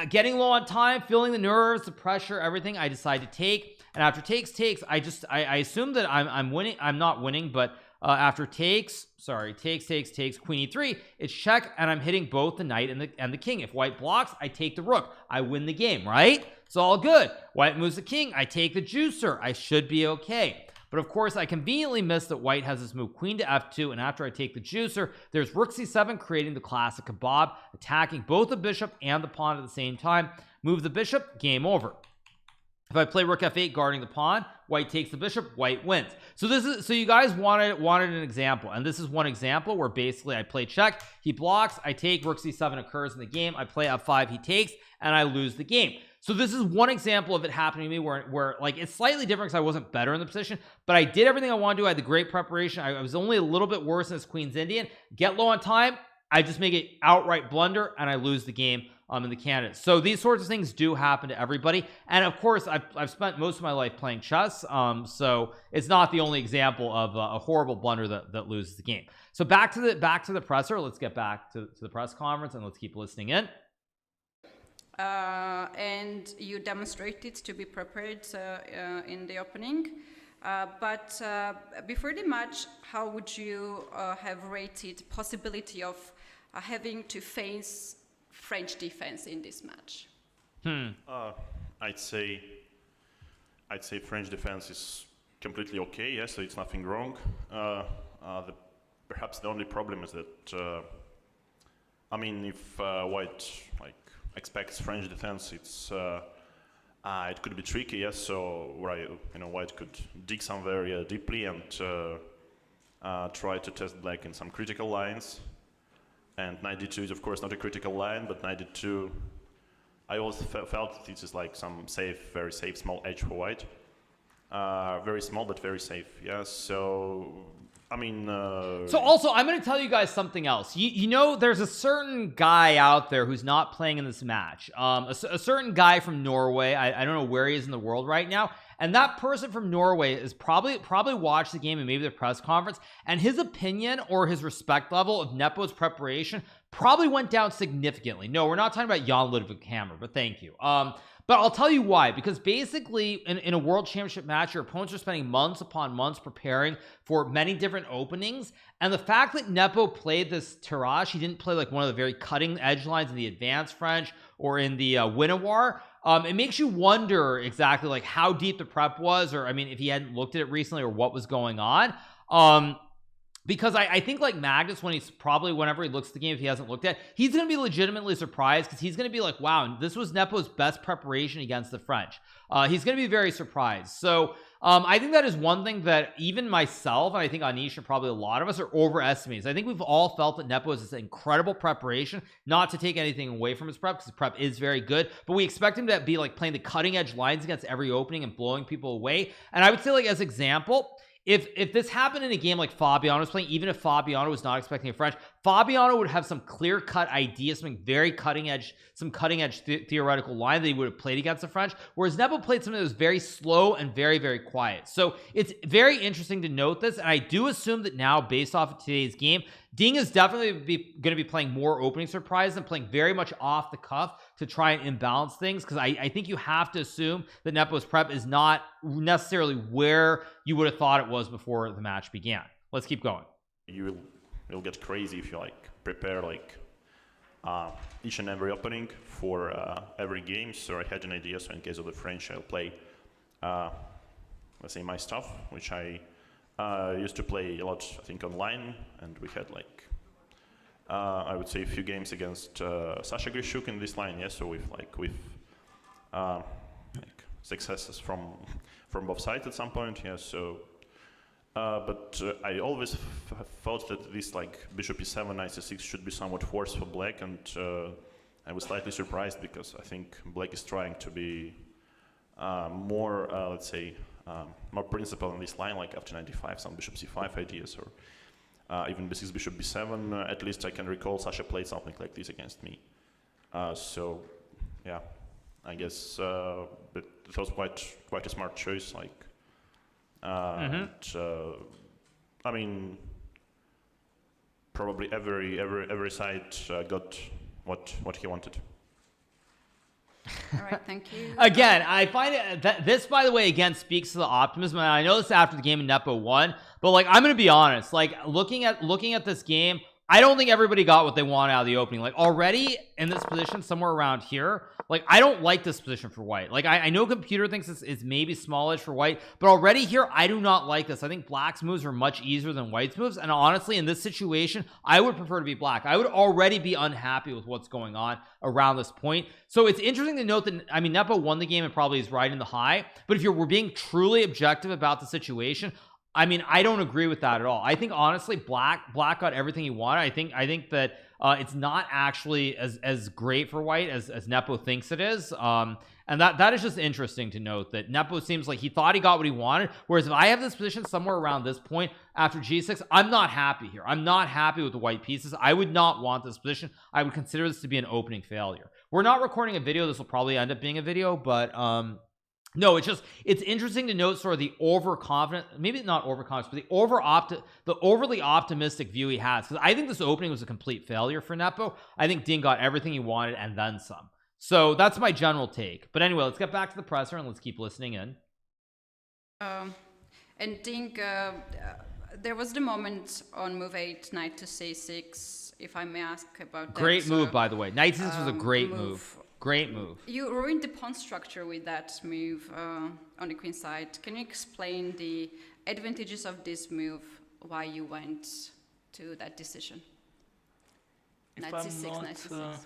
Speaker 1: getting low on time, feeling the nerves, the pressure, everything, I decide to take. And after takes, I assume that I'm winning. I'm not winning, but after takes queen e3, it's check, and I'm hitting both the knight and the king. If white blocks, I take the rook, I win the game, right? It's all good. White moves the king, I take the juicer, I should be okay. But of course, I conveniently missed that white has this move queen to f2, and after I take the juicer, there's rook c7, creating the classic kebab, attacking both the bishop and the pawn at the same time. Move the bishop, game over. If I play rook f8 guarding the pawn, white takes the bishop, white wins. So you guys wanted an example, and this is one example where basically I play check, he blocks, I take, rook c7 occurs in the game, I play f5, he takes, and I lose the game. So this is one example of it happening to me where like it's slightly different because I wasn't better in the position, but I did everything I wanted to do. I had the great preparation. I was only a little bit worse than this Queen's Indian. Get low on time, I just make it outright blunder, and I lose the game in the candidates. So these sorts of things do happen to everybody, and of course I've spent most of my life playing chess, so it's not the only example of a horrible blunder that loses the game. So back to the presser. Let's get back to the press conference, and let's keep listening in.
Speaker 2: And you demonstrated to be prepared in the opening, but before the match, how would you have rated possibility of having to face French defense in this match?
Speaker 4: I'd say French defense is completely okay. Yes, so it's nothing wrong. Perhaps the only problem is that I mean, if white expects French defense, it could be tricky. Yes, so where white could dig somewhere deeply and try to test black in some critical lines. And knight d2 is of course not a critical line, but knight d2, I always felt this is like some safe, very safe small edge for white. Very small but very safe. Yeah, so I mean
Speaker 1: so also I'm going to tell you guys something else. You know, there's a certain guy out there who's not playing in this match, a certain guy from Norway. I don't know where he is in the world right now, and that person from Norway is probably watched the game and maybe the press conference, and his opinion or his respect level of Nepo's preparation probably went down significantly. No, we're not talking about Jan Ludwig Hammer, but thank you. But I'll tell you why, because basically in a world championship match, your opponents are spending months upon months preparing for many different openings. And the fact that Nepo played this tirage, he didn't play like one of the very cutting edge lines in the advanced French or in the Winnowar. It makes you wonder exactly like how deep the prep was, or I mean, if he hadn't looked at it recently or what was going on. Because I think like Magnus, whenever he looks at the game, if he hasn't looked at it, he's going to be legitimately surprised, because he's going to be like, wow, this was Nepo's best preparation against the French. He's going to be very surprised. So I think that is one thing that even myself, and I think Anish and probably a lot of us, are overestimating. So I think we've all felt that Nepo is this incredible preparation, not to take anything away from his prep, because his prep is very good, but we expect him to be like playing the cutting edge lines against every opening and blowing people away. And I would say, like, as example, if this happened in a game like Fabiano was playing, even if Fabiano was not expecting a French, Fabiano would have some clear-cut idea, something very cutting-edge, some cutting-edge theoretical line that he would have played against the French, whereas Nepo played something that was very slow and very, very quiet. So it's very interesting to note this, and I do assume that now, based off of today's game, Ding is definitely going to be playing more opening surprise and playing very much off the cuff to try and imbalance things, because I think you have to assume that Nepo's prep is not necessarily where you would have thought it was before the match began. Let's keep going.
Speaker 4: You'll get crazy if you like prepare like each and every opening for every game. So I had an idea. So in case of the French, I'll play let's say my stuff, which I used to play a lot, I think, online, and we had like I would say a few games against Sasha Grishuk in this line. Yes, so with successes from both sides at some point. Yeah, so. But I always thought that this like bishop e7, knight c6 should be somewhat worse for black, and I was slightly surprised, because I think black is trying to be more, let's say, more principled on this line, like after 95, some bishop c5 ideas, or even b6, bishop b7. At least I can recall Sasha played something like this against me. So, yeah, I guess but it was quite a smart choice, like. And I mean, probably every side got what he wanted.
Speaker 2: All right, thank you.
Speaker 1: Again, I find it that this, by the way, again speaks to the optimism. And I know this after the game in Nepo won, but like I'm gonna be honest, like looking at this game, I don't think everybody got what they wanted out of the opening. Like already in this position somewhere around here, like I don't like this position for white. Like I know computer thinks it's maybe smallish for white, but already here I do not like this. I think black's moves are much easier than white's moves, and honestly in this situation I would prefer to be black. I would already be unhappy with what's going on around this point. So it's interesting to note that, I mean, Nepo won the game and probably is riding the high, but if we're being truly objective about the situation, I mean, I don't agree with that at all. I think honestly black got everything he wanted. I think that it's not actually as great for white as Nepo thinks it is. And that is just interesting to note that Nepo seems like he thought he got what he wanted, whereas if I have this position somewhere around this point after G6, I'm not happy here. I'm not happy with the white pieces. I would not want this position. I would consider this to be an opening failure. We're not recording a video. This will probably end up being a video, but no, it's interesting to note sort of the overconfident, maybe not overconfident, but the overly optimistic view he has, because I think this opening was a complete failure for Nepo. I think Ding got everything he wanted and then some. So that's my general take. But anyway, let's get back to the presser and let's keep listening in.
Speaker 2: And Ding, there was the moment on move 8, knight to c6, if I may ask about that.
Speaker 1: Great move, by the way. Knight c6 was a great move. Great move.
Speaker 2: You ruined the pawn structure with that move on the queen side. Can you explain the advantages of this move, why you went to that decision? Knight c6, knight c6.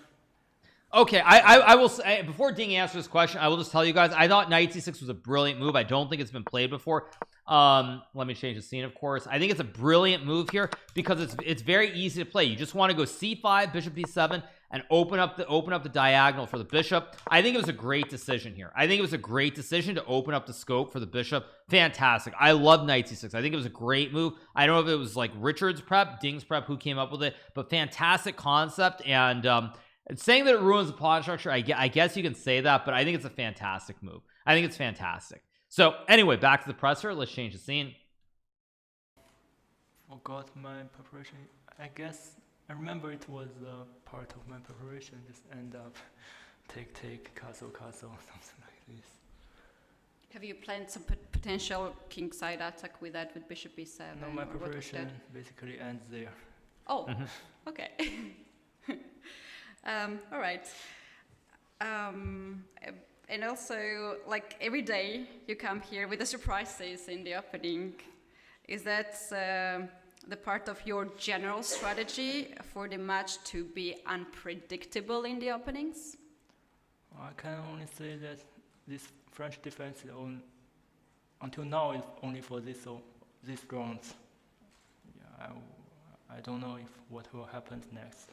Speaker 1: Okay, I will say, before Ding answers this question, I will just tell you guys, I thought knight c6 was a brilliant move. I don't think it's been played before. Let me change the scene, of course. I think it's a brilliant move here because it's very easy to play. You just want to go c5, bishop b7, and open up the diagonal for the bishop. I think it was a great decision here. I think it was a great decision to open up the scope for the bishop. Fantastic. I love knight c6. I think it was a great move. I don't know if it was like Richard's prep, Ding's prep, who came up with it, but fantastic concept. And saying that it ruins the pawn structure, I guess you can say that, but I think it's a fantastic move. I think it's fantastic. So anyway, back to the presser. Let's change the scene.
Speaker 3: Forgot my preparation. I guess I remember it was part of my preparation. Just end up take castle, something like this.
Speaker 2: Have you planned some potential king side attack with that, with bishop b7?
Speaker 3: No, my preparation basically ends there.
Speaker 2: Oh, okay. All right. And also, like every day you come here with the surprises in the opening. Is that the part of your general strategy for the match to be unpredictable in the openings?
Speaker 3: I can only say that this French defense is until now is only for this round. Yeah, I don't know what will happen next.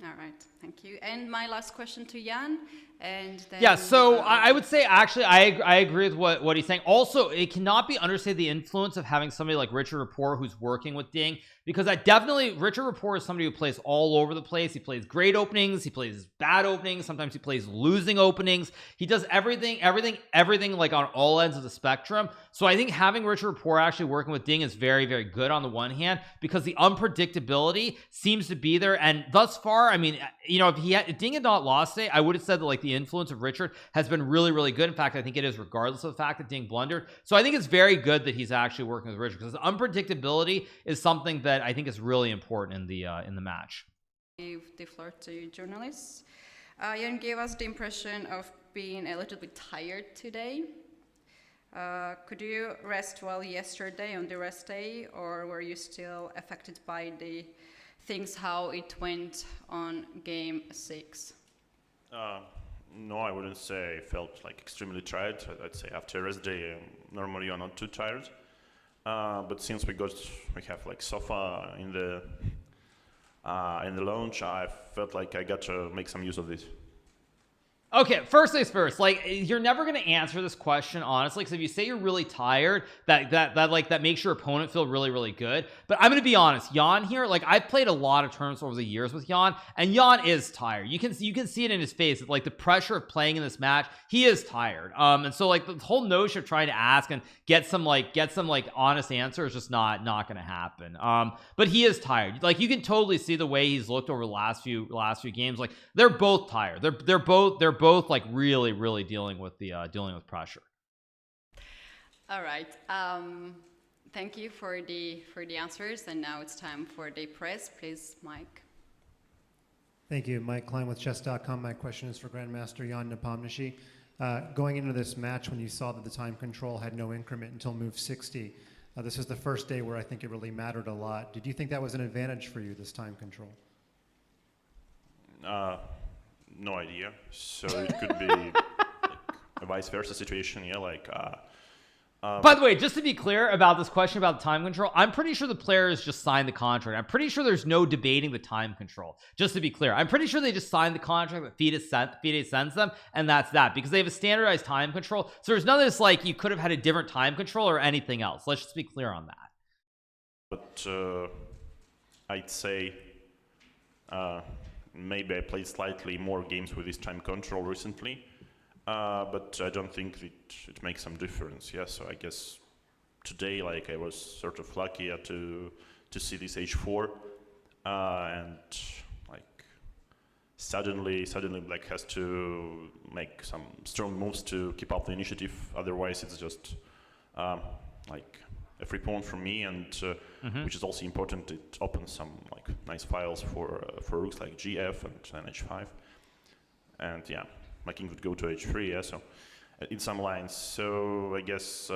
Speaker 2: All right, thank you. And my last question to Jan, and then
Speaker 1: yeah. So I would say actually I agree with what he's saying. Also, it cannot be understated the influence of having somebody like Richard Rapport who's working with Ding, because Richard Rapport is somebody who plays all over the place. He plays great openings, he plays bad openings, sometimes he plays losing openings. He does everything like on all ends of the spectrum. So I think having Richard Rapport actually working with Ding is very, very good on the one hand, because the unpredictability seems to be there. And thus far, I mean, you know, if Ding had not lost today, I would have said that like the influence of Richard has been really, really good. In fact, I think it is, regardless of the fact that Ding blundered. So I think it's very good that he's actually working with Richard, because the unpredictability is something that I think is really important in the match.
Speaker 2: Give the floor to journalists. Jan gave us the impression of being a little bit tired today. Could you rest well yesterday on the rest day, or were you still affected by the things how it went on game 6?
Speaker 4: No, I wouldn't say I felt like extremely tired. I'd say after a rest day, normally you're not too tired. But since we have like sofa in the lounge, I felt like I got to make some use of this.
Speaker 1: Okay, first things first, like you're never going to answer this question honestly, because if you say you're really tired, that makes your opponent feel really, really good. But I'm going to be honest, Jan here, like I've played a lot of tournaments over the years with Jan, and Jan is tired. You can see it in his face, like the pressure of playing in this match. He is tired. And so like the whole notion of trying to ask and get some honest answer is just not going to happen. But he is tired. Like you can totally see the way he's looked over the last few games. Like they're both tired. They're both like really dealing with pressure.
Speaker 2: All right. Thank you for the answers, and now it's time for the press. Please, Mike.
Speaker 5: Thank you. Mike Klein with chess.com. My question is for Grandmaster Jan Nepomniachtchi. Going into this match, when you saw that the time control had no increment until move 60, this was the first day where I think it really mattered a lot. Did you think that was an advantage for you, this time control?
Speaker 4: No idea. So it could be like a vice versa situation. Yeah, like.
Speaker 1: By the way, just to be clear about this question about time control, I'm pretty sure the players just signed the contract. I'm pretty sure there's no debating the time control. Just to be clear, I'm pretty sure they just signed the contract that FIDE sends them, and that's that, because they have a standardized time control. So there's none of this like you could have had a different time control or anything else. Let's just be clear on that.
Speaker 4: But I'd say maybe I played slightly more games with this time control recently. But I don't think it makes some difference. Yeah, so I guess today, like, I was sort of lucky to see this h4, and like suddenly Black has to make some strong moves to keep up the initiative. Otherwise, it's just like a free pawn from me, and which is also important. It opens some like nice files for rooks like gf and h5, and yeah. My king would go to h3, yeah, so in some lines. So I guess,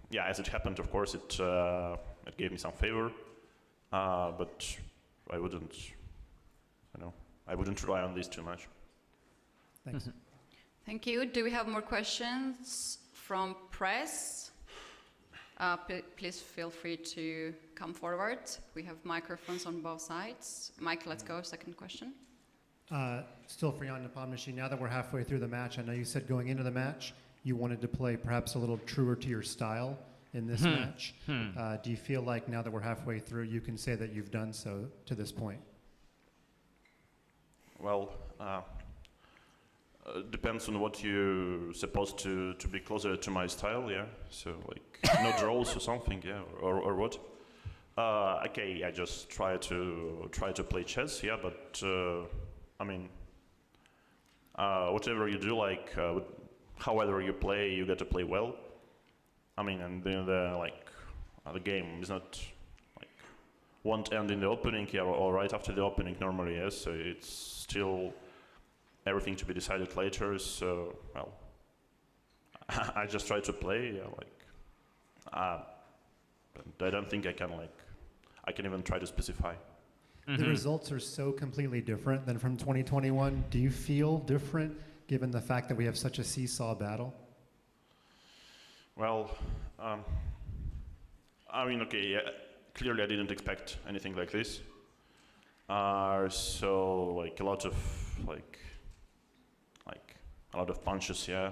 Speaker 4: yeah, as it happened, of course, it gave me some favor, but I wouldn't rely on this too much.
Speaker 5: Thanks.
Speaker 2: Thank you. Do we have more questions from press? Please feel free to come forward. We have microphones on both sides. Mike, let's go. Second question.
Speaker 5: Still for Jan Nepomniachtchi, now that we're halfway through the match, I know you said going into the match you wanted to play perhaps a little truer to your style in this match. Do you feel like now that we're halfway through you can say that you've done so to this point?
Speaker 4: Well, depends on what you're supposed to be closer to my style, yeah. So like no draws or something, yeah, or what? Okay, I just try to play chess, yeah, but I mean, whatever you do, like however you play, you get to play well. I mean, and then the game is not like won't end in the opening, yeah, or right after the opening normally, yes. So it's still everything to be decided later. So well, I just try to play, yeah, like. I don't think I can even try to specify.
Speaker 5: The results are so completely different than from 2021. Do you feel different given the fact that we have such a seesaw battle?
Speaker 4: Well, I mean, okay, yeah, clearly I didn't expect anything like this. So like a lot of punches, yeah,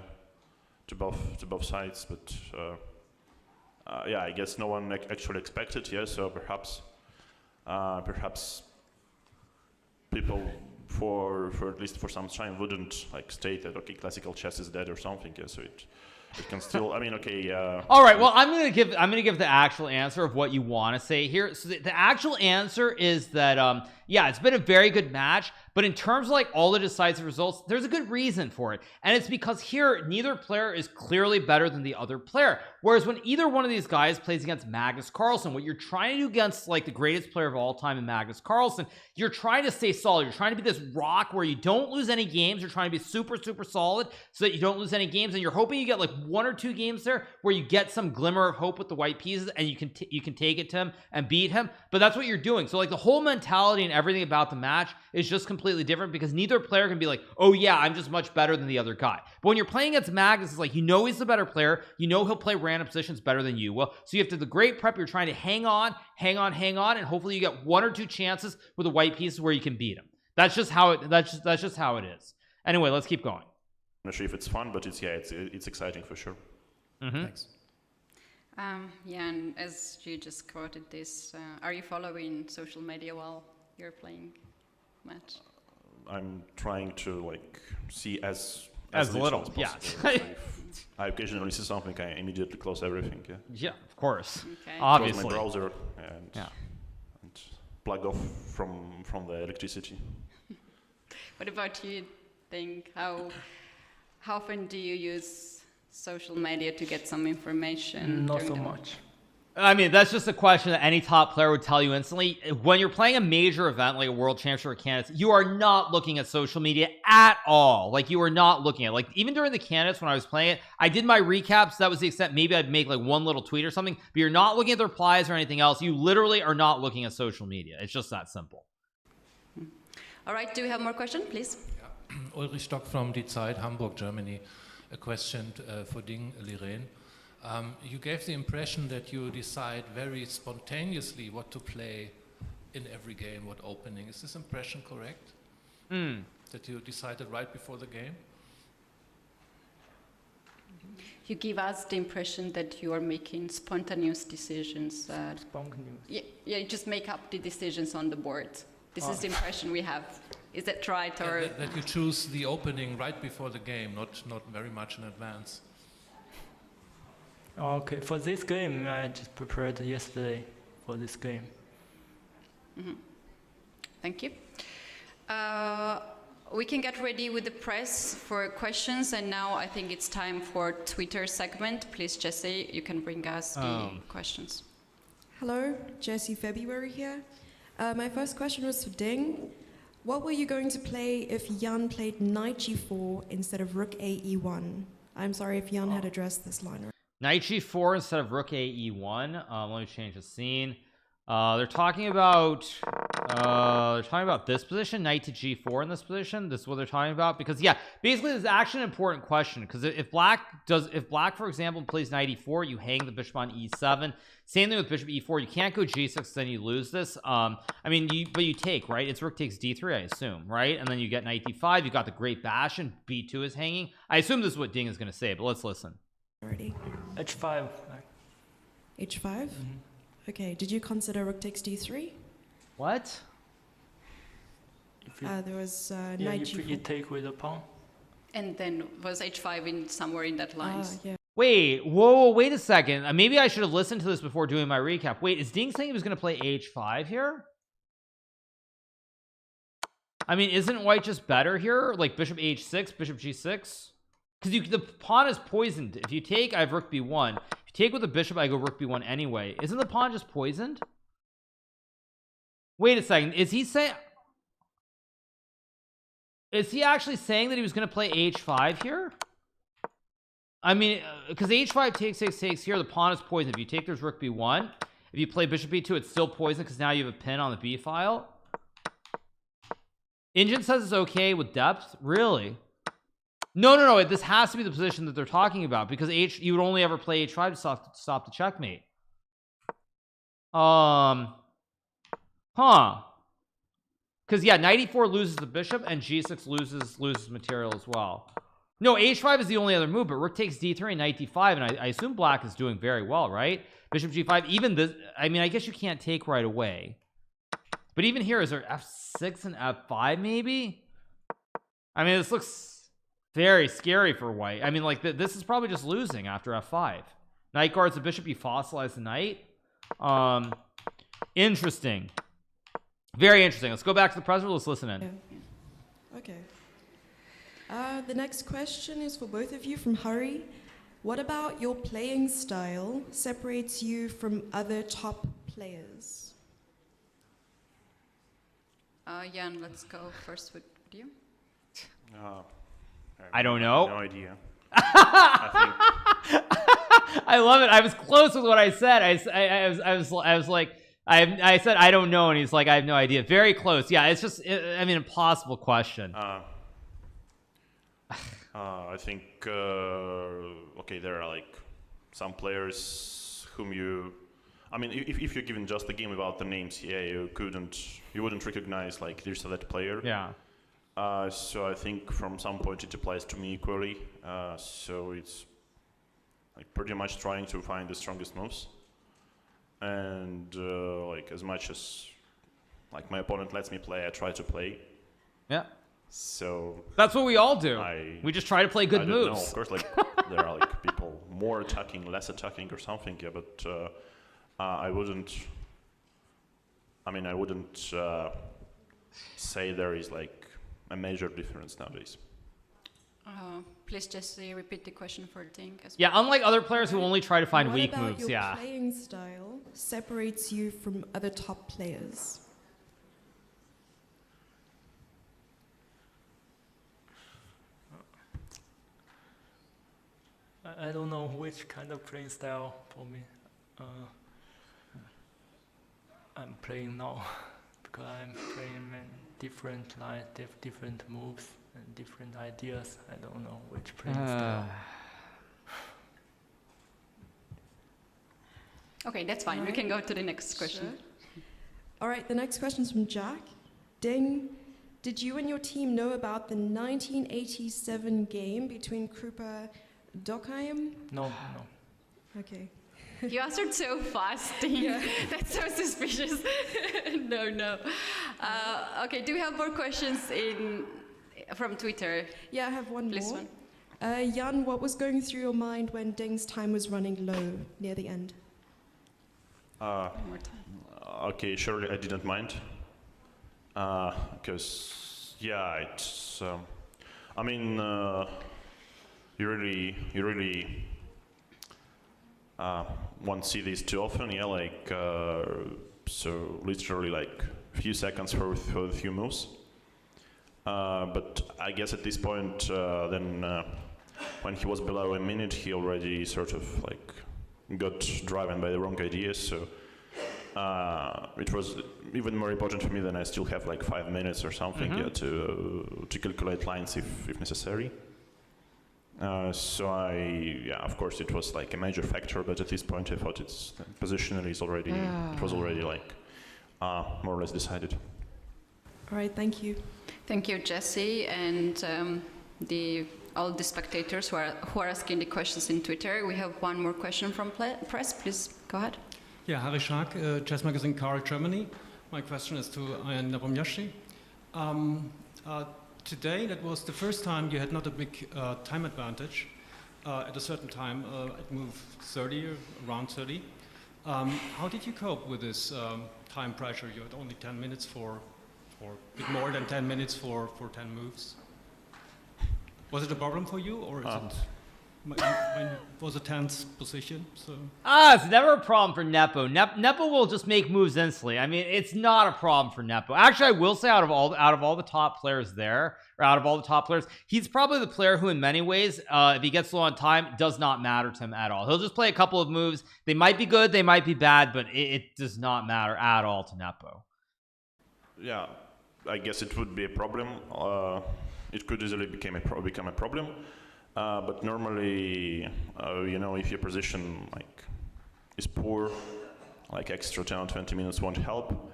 Speaker 4: to both sides, but yeah, I guess no one actually expected, yeah. So perhaps people for at least for some time wouldn't like state that okay, classical chess is dead or something. Yeah, so it can still. I mean, okay.
Speaker 1: All right. Well, I'm gonna give the actual answer of what you want to say here. So the actual answer is that yeah, it's been a very good match. But in terms of like all the decisive results, there's a good reason for it. And it's because here, neither player is clearly better than the other player. Whereas when either one of these guys plays against Magnus Carlsen, what you're trying to do against like the greatest player of all time in Magnus Carlsen, you're trying to stay solid. You're trying to be this rock where you don't lose any games. You're trying to be super, super solid so that you don't lose any games. And you're hoping you get like 1 or 2 games there where you get some glimmer of hope with the white pieces and you can take it to him and beat him. But that's what you're doing. So like the whole mentality and everything about the match is just completely different because neither player can be like, oh yeah, I'm just much better than the other guy. But when you're playing against Magnus, it's like, you know, he's the better player. You know, he'll play random positions better than you will. So you have to do the great prep. You're trying to hang on, and hopefully you get 1 or 2 chances with the white pieces where you can beat him. That's just how it is. Anyway, let's keep going.
Speaker 4: I'm not sure if it's fun, but it's exciting for sure.
Speaker 5: Thanks.
Speaker 2: Yeah, and as you just quoted this, are you following social media while you're playing match?
Speaker 4: I'm trying to like see as
Speaker 1: little,
Speaker 4: as
Speaker 1: yeah.
Speaker 4: possible. So if I occasionally see something, I immediately close everything. Yeah.
Speaker 1: Yeah, of course.
Speaker 2: Okay.
Speaker 1: Obviously.
Speaker 4: Close my browser and plug off from the electricity.
Speaker 2: What about you? How often do you use social media to get some information?
Speaker 3: Not
Speaker 2: during
Speaker 3: so
Speaker 2: the-
Speaker 3: much.
Speaker 1: I mean, that's just a question that any top player would tell you instantly. When you're playing a major event like a World Championship or Candidates, you are not looking at social media at all. Like, you are not looking at, like, even during the Candidates when I was playing it, I did my recaps. That was the extent. Maybe I'd make like one little tweet or something, but you're not looking at the replies or anything else. You literally are not looking at social media. It's just that simple.
Speaker 2: All right, do we have more questions, please?
Speaker 6: Yeah. Ulrich Stock from Die Zeit, Hamburg, Germany. A question for Ding Liren. You gave the impression that you decide very spontaneously what to play in every game, what opening. Is this impression correct? That you decided right before the game?
Speaker 2: You give us the impression that you are making spontaneous decisions.
Speaker 3: Spontaneous.
Speaker 2: Yeah, you just make up the decisions on the board. This is the impression we have. Is that right? Or
Speaker 6: that you choose the opening right before the game, not very much in advance.
Speaker 3: Okay, for this game, I just prepared yesterday for this game.
Speaker 2: Thank you. We can get ready with the press for questions, and now I think it's time for Twitter segment. Please, Jesse, you can bring us the questions.
Speaker 7: Hello, Jesse February here. My first question was for Ding. What were you going to play if Jan played knight g4 instead of rook a e1? I'm sorry if Jan had addressed this line.
Speaker 1: Knight g4 instead of rook a e1. Let me change the scene. They're talking about this position, knight to g4 in this position. This is what they're talking about, because yeah, basically this is actually an important question, because if black for example plays knight e4, you hang the bishop on e7. Same thing with bishop e4. You can't go g6, then you lose this. I mean, but you take, right? It's rook takes d3, I assume, right? And then you get knight d5. You got the great bash, and b2 is hanging. I assume this is what Ding is going to say, but let's listen.
Speaker 7: Already.
Speaker 3: H5.
Speaker 7: H5? Okay, did you consider rook takes d3?
Speaker 1: What?
Speaker 7: There was
Speaker 3: Yeah,
Speaker 7: knight g4.
Speaker 3: you take with a pawn.
Speaker 2: And then was h5 in somewhere in that lines?
Speaker 7: Yeah.
Speaker 1: Wait, whoa, wait a second. Maybe I should have listened to this before doing my recap. Wait, is Ding saying he was going to play h5 here? I mean, isn't white just better here? Like bishop h6, bishop g6? Because the pawn is poisoned. If you take, I have rook b1. If you take with a bishop, I go rook b1 anyway. Isn't the pawn just poisoned? Wait a second. Is he saying... Is he actually saying that he was going to play h5 here? I mean, because h5 takes here, the pawn is poisoned. If you take, there's rook b1. If you play bishop b2, it's still poisoned because now you have a pin on the b file. Engine says it's okay with depth. Really? No. This has to be the position that they're talking about, because you would only ever play h5 to stop the checkmate. Huh. Because yeah, knight e4 loses the bishop, and g6 loses material as well. No, h5 is the only other move, but rook takes d3 and knight d5, and I assume black is doing very well, right? Bishop g5, even this, I mean, I guess you can't take right away. But even here, is there f6 and f5 maybe? I mean, this looks very scary for white. I mean, like, this is probably just losing after f5. Knight guards the bishop, you fossilize the knight. Interesting. Very interesting. Let's go back to the presser. Let's listen in.
Speaker 7: Yeah. Okay. The next question is for both of you from Hurry. What about your playing style separates you from other top players?
Speaker 2: Jan, let's go first with you.
Speaker 1: I don't know.
Speaker 4: No idea. I think
Speaker 1: I love it. I was close with what I said. I was like, I said I don't know, and he's like, I have no idea. Very close. Yeah, it's just, I mean, impossible question.
Speaker 4: I think okay, there are like some players whom you, I mean, if you're given just the game without the names, yeah, you wouldn't recognize like this or that player.
Speaker 1: Yeah.
Speaker 4: So I think from some point it applies to me equally. So it's like pretty much trying to find the strongest moves, and like as much as like my opponent lets me play, I try to play.
Speaker 1: Yeah.
Speaker 4: So
Speaker 1: that's what we all do. We just try to play good moves.
Speaker 4: No, of course, like there are like people more attacking, less attacking, or something. Yeah, but I wouldn't. I mean, I wouldn't say there is like a major difference nowadays.
Speaker 2: Please just repeat the question for Ding.
Speaker 1: Yeah, unlike other players who only try to find
Speaker 7: What
Speaker 1: weak
Speaker 7: about
Speaker 1: moves.
Speaker 7: your
Speaker 1: Yeah.
Speaker 7: playing style separates you from other top players?
Speaker 3: I don't know which kind of playing style for me. I'm playing now because I'm playing different lines, different moves, and different ideas. I don't know which playing style.
Speaker 2: Okay, that's fine. We can go to the next question.
Speaker 7: Sure. All right, the next question is from Jack. Ding, did you and your team know about the 1987 game between Krupa Dokheim?
Speaker 3: No.
Speaker 7: Okay.
Speaker 2: You answered so fast, Ding.
Speaker 7: Yeah.
Speaker 2: That's so suspicious. No. Okay, do we have more questions from Twitter?
Speaker 7: Yeah, I have one
Speaker 2: Please,
Speaker 7: more.
Speaker 2: one.
Speaker 7: Jan, what was going through your mind when Ding's time was running low near the end?
Speaker 2: One more time.
Speaker 4: Okay, surely I didn't mind. Because, yeah, it's... I mean, you really won't see these too often, yeah, like, so literally like a few seconds for a few moves. But I guess at this point, then when he was below a minute, he already sort of like got driven by the wrong ideas, so it was even more important for me than I still have like 5 minutes or something to calculate lines if necessary. So of course it was like a major factor, but at this point I thought its positionally it was already like more or less decided.
Speaker 7: All right, thank you.
Speaker 2: Thank you, Jesse, and all the spectators who are asking the questions in Twitter. We have one more question from press. Please go ahead.
Speaker 8: Yeah, Harry Schark, Chess Magazine Car Germany. My question is to Nepo. Today, that was the first time you had not a big time advantage. At a certain time, it moved 30, around 30. How did you cope with this time pressure? You had only 10 minutes or a bit more than 10 minutes for 10 moves. Was it a problem for you, or is it was a tense position? So.
Speaker 1: It's never a problem for Nepo. Nepo will just make moves instantly. I mean, it's not a problem for Nepo. Actually, I will say out of all the top players there, or out of all the top players, he's probably the player who in many ways, if he gets low on time, does not matter to him at all. He'll just play a couple of moves. They might be good, they might be bad, but it does not matter at all to Nepo.
Speaker 4: Yeah, I guess it would be a problem. It could easily become a problem. But normally, if your position is poor, like extra 10 or 20 minutes won't help.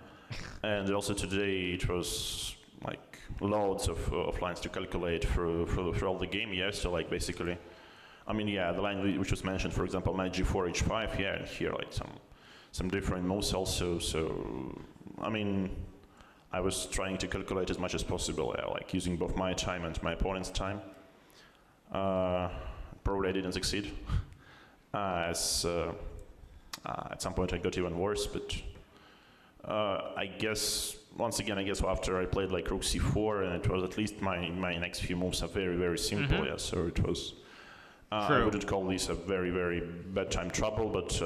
Speaker 4: And also today it was like loads of lines to calculate through all the game. Yeah, so like basically, I mean, yeah, the line which was mentioned, for example, knight g4 h5. Yeah, and here like some different moves also. So I mean, I was trying to calculate as much as possible, like using both my time and my opponent's time. Probably I didn't succeed, as at some point I got even worse, but I guess, once again, after I played like rook c4, and it was at least my next few moves are very, very simple, yeah, so it was, I wouldn't call this a very, very bad time trouble, but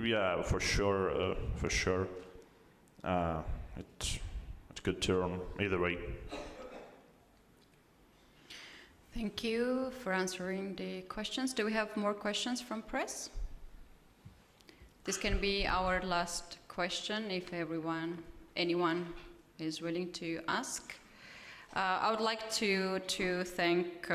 Speaker 4: yeah, for sure, it could turn either way.
Speaker 2: Thank you for answering the questions. Do we have more questions from press? This can be our last question if anyone is willing to ask. I would like to thank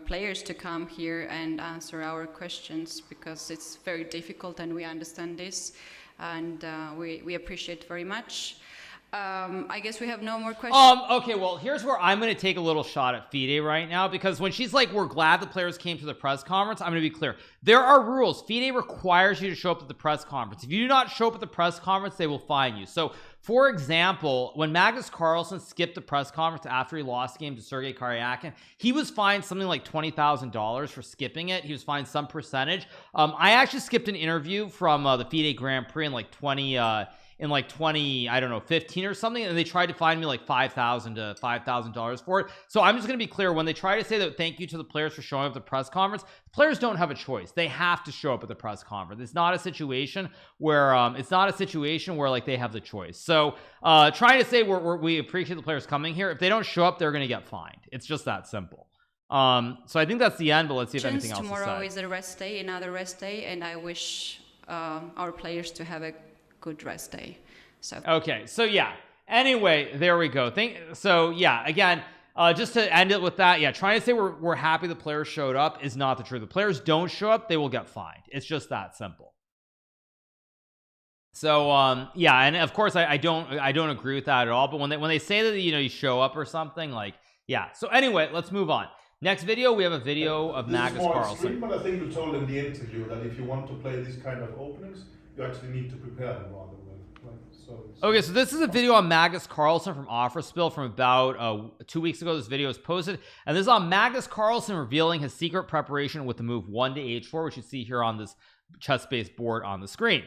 Speaker 2: players to come here and answer our questions, because it's very difficult and we understand this, and we appreciate very much. I guess we have no more questions.
Speaker 1: Okay, well, here's where I'm going to take a little shot at FIDE right now, because when she's like, we're glad the players came to the press conference, I'm going to be clear. There are rules. FIDE requires you to show up at the press conference. If you do not show up at the press conference, they will fine you. So, for example, when Magnus Carlsen skipped the press conference after he lost the game to Sergei Karyakin, he was fined something like $20,000 for skipping it. He was fined some percentage. I actually skipped an interview from the FIDE Grand Prix in like in like 2015 or something, and they tried to find me like $5,000 to $5,000 for it. So I'm just going to be clear, when they try to say that thank you to the players for showing up at the press conference, players don't have a choice. They have to show up at the press conference. It's not a situation where like they have the choice. So trying to say we appreciate the players coming here, if they don't show up, they're going to get fined. It's just that simple. So I think that's the end, but let's see if anything else is said.
Speaker 2: Tomorrow is a rest day, another rest day, and I wish our players to have a good rest day. So
Speaker 1: okay, so yeah, anyway, there we go. So yeah, again, just to end it with that, yeah, trying to say we're happy the players showed up is not the truth. The players don't show up, they will get fined. It's just that simple. So yeah, and of course I don't agree with that at all, but when they say that, you know, you show up or something, like, yeah. So anyway, let's move on. Next video, we have a video of Magnus Carlsen.
Speaker 9: Extreme, but I think you told in the interview that if you want to play these kind of openings, you actually need to prepare them rather well. Right?
Speaker 1: Okay, so this is a video on Magnus Carlsen from Offerspill from about 2 weeks ago. This video was posted, and this is on Magnus Carlsen revealing his secret preparation with the move 1 to h4, which you see here on this chess-based board on the screen.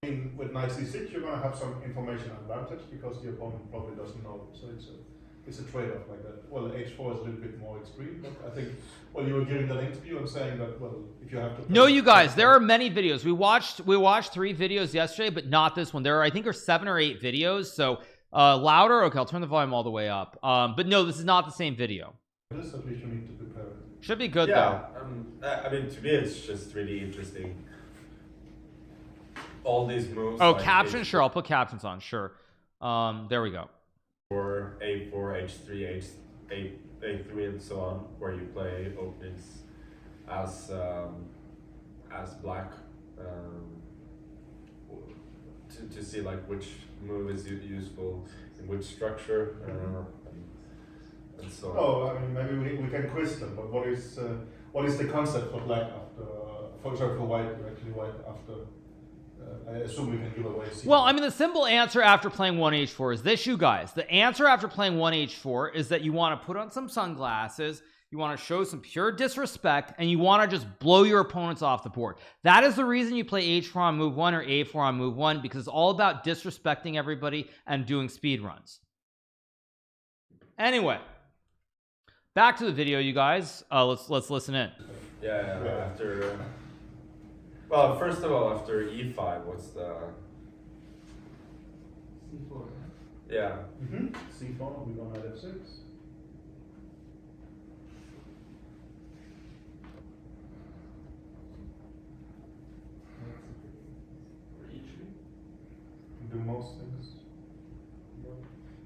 Speaker 9: I mean, with knight c6, you're going to have some information advantage because the opponent probably doesn't know. So it's a trade-off like that. Well, h4 is a little bit more extreme, but I think, well, you were giving that interview and saying that, well, if you have to...
Speaker 1: No, you guys, there are many videos. We watched 3 videos yesterday, but not this one. There are, I think, 7 or 8 videos. So louder. Okay, I'll turn the volume all the way up. But no, this is not the same video.
Speaker 9: This at least you need to prepare it.
Speaker 1: Should be good, though.
Speaker 10: I mean, to me, it's just really interesting. All these moves.
Speaker 1: Oh,
Speaker 10: like
Speaker 1: captions? Sure, I'll put captions on. Sure. There we go.
Speaker 10: A4, H3, A3, and so on, where you play openings as black, to see like which move is useful in which structure, and so on.
Speaker 9: Oh, I mean, maybe we can quiz them. But what is the concept for black after? For white, actually white after. I assume we can give away.
Speaker 1: Well, I mean, the simple answer after playing 1h4 is this, you guys. The answer after playing 1h4 is that you want to put on some sunglasses, you want to show some pure disrespect, and you want to just blow your opponents off the board. That is the reason you play h4 on move 1 or a4 on move 1, because it's all about disrespecting everybody and doing speed runs. Anyway, back to the video, you guys. Let's listen in.
Speaker 10: Yeah. After. Well, first of all, after e5, what's the...
Speaker 9: c4.
Speaker 10: Yeah.
Speaker 9: C4, we go knight f6. Do most things.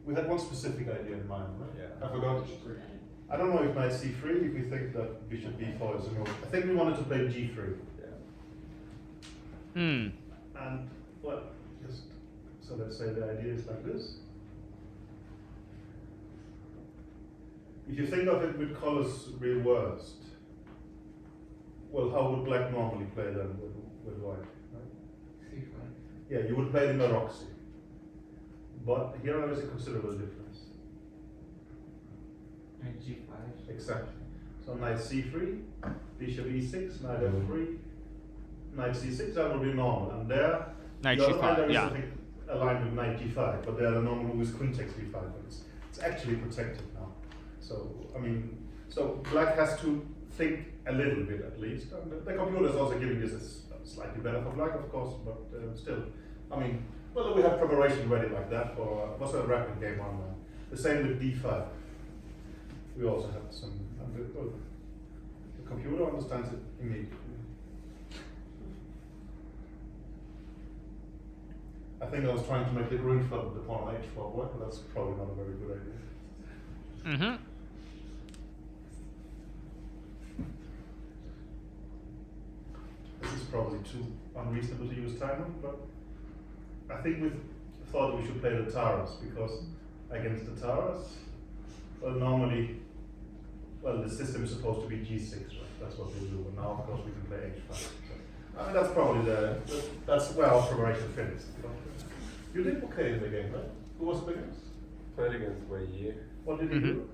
Speaker 9: We had one specific idea in mind, right?
Speaker 10: Yeah.
Speaker 9: I forgot. I don't know if knight c3, if we think that bishop b4 is a move. I think we wanted to play g3. And, well, just, so let's say the idea is like this. If you think of it with colors reversed, well, how would black normally play then with white? Right? C5. Yeah, you would play the Maroxy. But here there is a considerable difference.
Speaker 11: Knight g5.
Speaker 9: Exactly. So knight c3, bishop e6, knight f3, knight c6, that would be normal, and there
Speaker 1: knight g5, yeah,
Speaker 9: aligned with knight g5, but there the normal move is queen takes b5, and it's actually protected now. So I mean, so black has to think a little bit at least. And the computer is also giving this as slightly better for black, of course, but still, I mean, whether we have preparation ready like that for what's a rapid game on the same with d5. We also have some. The computer understands it immediately. I think I was trying to make the green flip with the pawn on h4 work, but that's probably not a very good idea. This is probably too unreasonable to use timer, but I think we thought we should play the Taras, because against the Taras, well, normally, well, the system is supposed to be g6, right? That's what we do, and now of course we can play h5. So, I mean, that's probably that's where our preparation finished. You did okay in the game, right? Who was it against?
Speaker 10: Played against Wei.
Speaker 9: What did he do?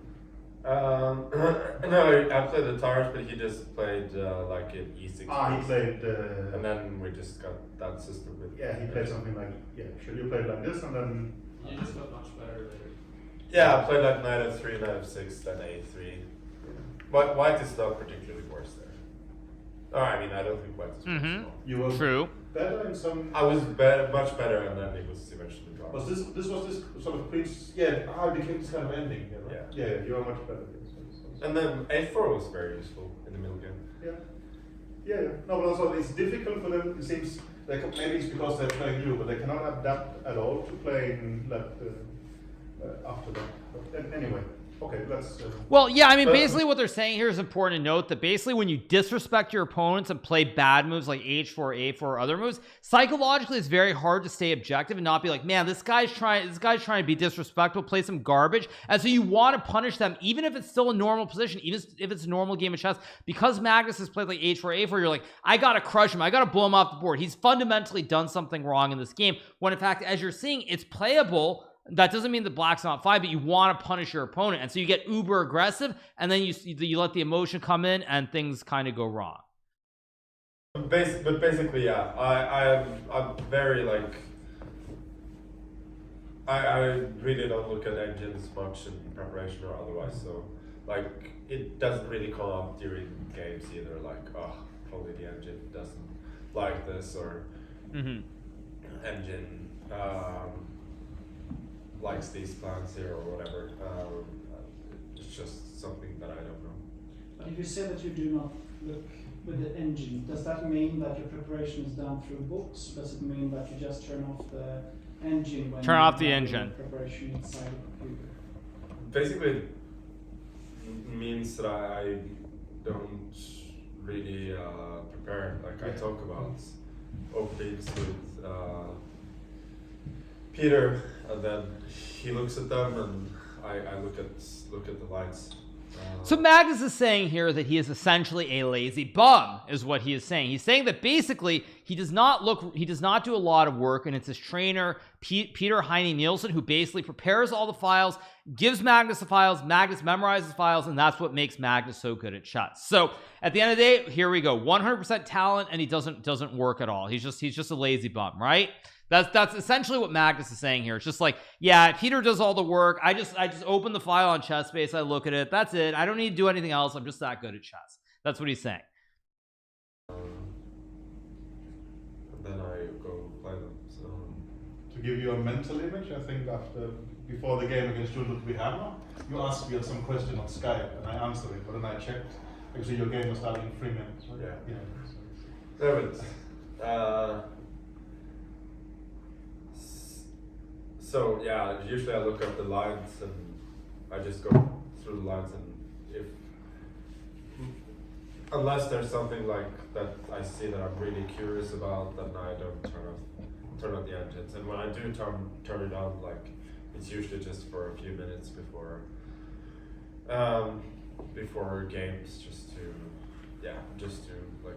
Speaker 10: No, I played the tires, but he just played like an E6.
Speaker 9: He played.
Speaker 10: And then we just got that system with.
Speaker 9: Yeah, he played something like Sure, you played like this, and then.
Speaker 6: You just got much better later.
Speaker 10: Yeah, I played like knight f3, knight f6, then a3. But white is not particularly worse there. Oh, I mean, I don't think white is worse.
Speaker 9: You were
Speaker 1: True.
Speaker 9: better in some.
Speaker 10: I was much better, and then it was eventually drawn.
Speaker 9: Was this sort of prince? Yeah, how it became this kind of ending. Yeah, right? Yeah, you are much better.
Speaker 10: And then a4 was very useful in the middle game.
Speaker 9: Yeah. No, but also it's difficult for them. It seems like maybe it's because they're playing new, but they cannot adapt at all to playing that after that. But anyway, okay, let's.
Speaker 1: Well, yeah, I mean, basically what they're saying here is important to note that basically when you disrespect your opponents and play bad moves like h4, a4, or other moves, psychologically it's very hard to stay objective and not be like, man, this guy's trying to be disrespectful, play some garbage. And so you want to punish them, even if it's still a normal position, even if it's a normal game of chess. Because Magnus has played like h4, a4, you're like, I gotta crush him, I gotta blow him off the board. He's fundamentally done something wrong in this game, when in fact, as you're seeing, it's playable. That doesn't mean that black's not fine, but you want to punish your opponent, and so you get uber aggressive, and then you let the emotion come in, and things kind of go wrong.
Speaker 10: But basically, yeah, I'm very like. I really don't look at engines much in preparation or otherwise, so like it doesn't really come up during games either. Like, oh, probably the engine doesn't like this, or engine. Likes these plans here or whatever. It's just something that I don't know.
Speaker 11: If you say that you do not look with the engine, does that mean that your preparation is done through books? Does it mean that you just turn off the engine when
Speaker 1: turn off the engine
Speaker 11: preparation inside the computer?
Speaker 10: Basically, it means that I don't really prepare. Like I talk about openings with Peter, and then he looks at them, and I look at the lines.
Speaker 1: So Magnus is saying here that he is essentially a lazy bum, is what he is saying. He's saying that basically he does not do a lot of work, and it's his trainer Peter Heine Nielsen who basically prepares all the files, gives Magnus the files, Magnus memorizes files, and that's what makes Magnus so good at chess. So at the end of the day, here we go, 100% talent, and he doesn't work at all. He's just a lazy bum, right? That's essentially what Magnus is saying here. It's just like, yeah, Peter does all the work. I just open the file on ChessBase, I look at it, that's it. I don't need to do anything else. I'm just that good at chess. That's what he's saying.
Speaker 10: And then I go play them. So
Speaker 9: to give you a mental image, I think before the game against Ludwig Hammer, you asked me some question on Skype, and I answered it, but then I checked. Actually, your game was starting in 3 minutes, right?
Speaker 10: Yeah. So yeah, usually I look up the lines and I just go through the lines, and unless there's something like that I see that I'm really curious about, then I don't turn on the engines. And when I do turn it on, like it's usually just for a few minutes before games, just to like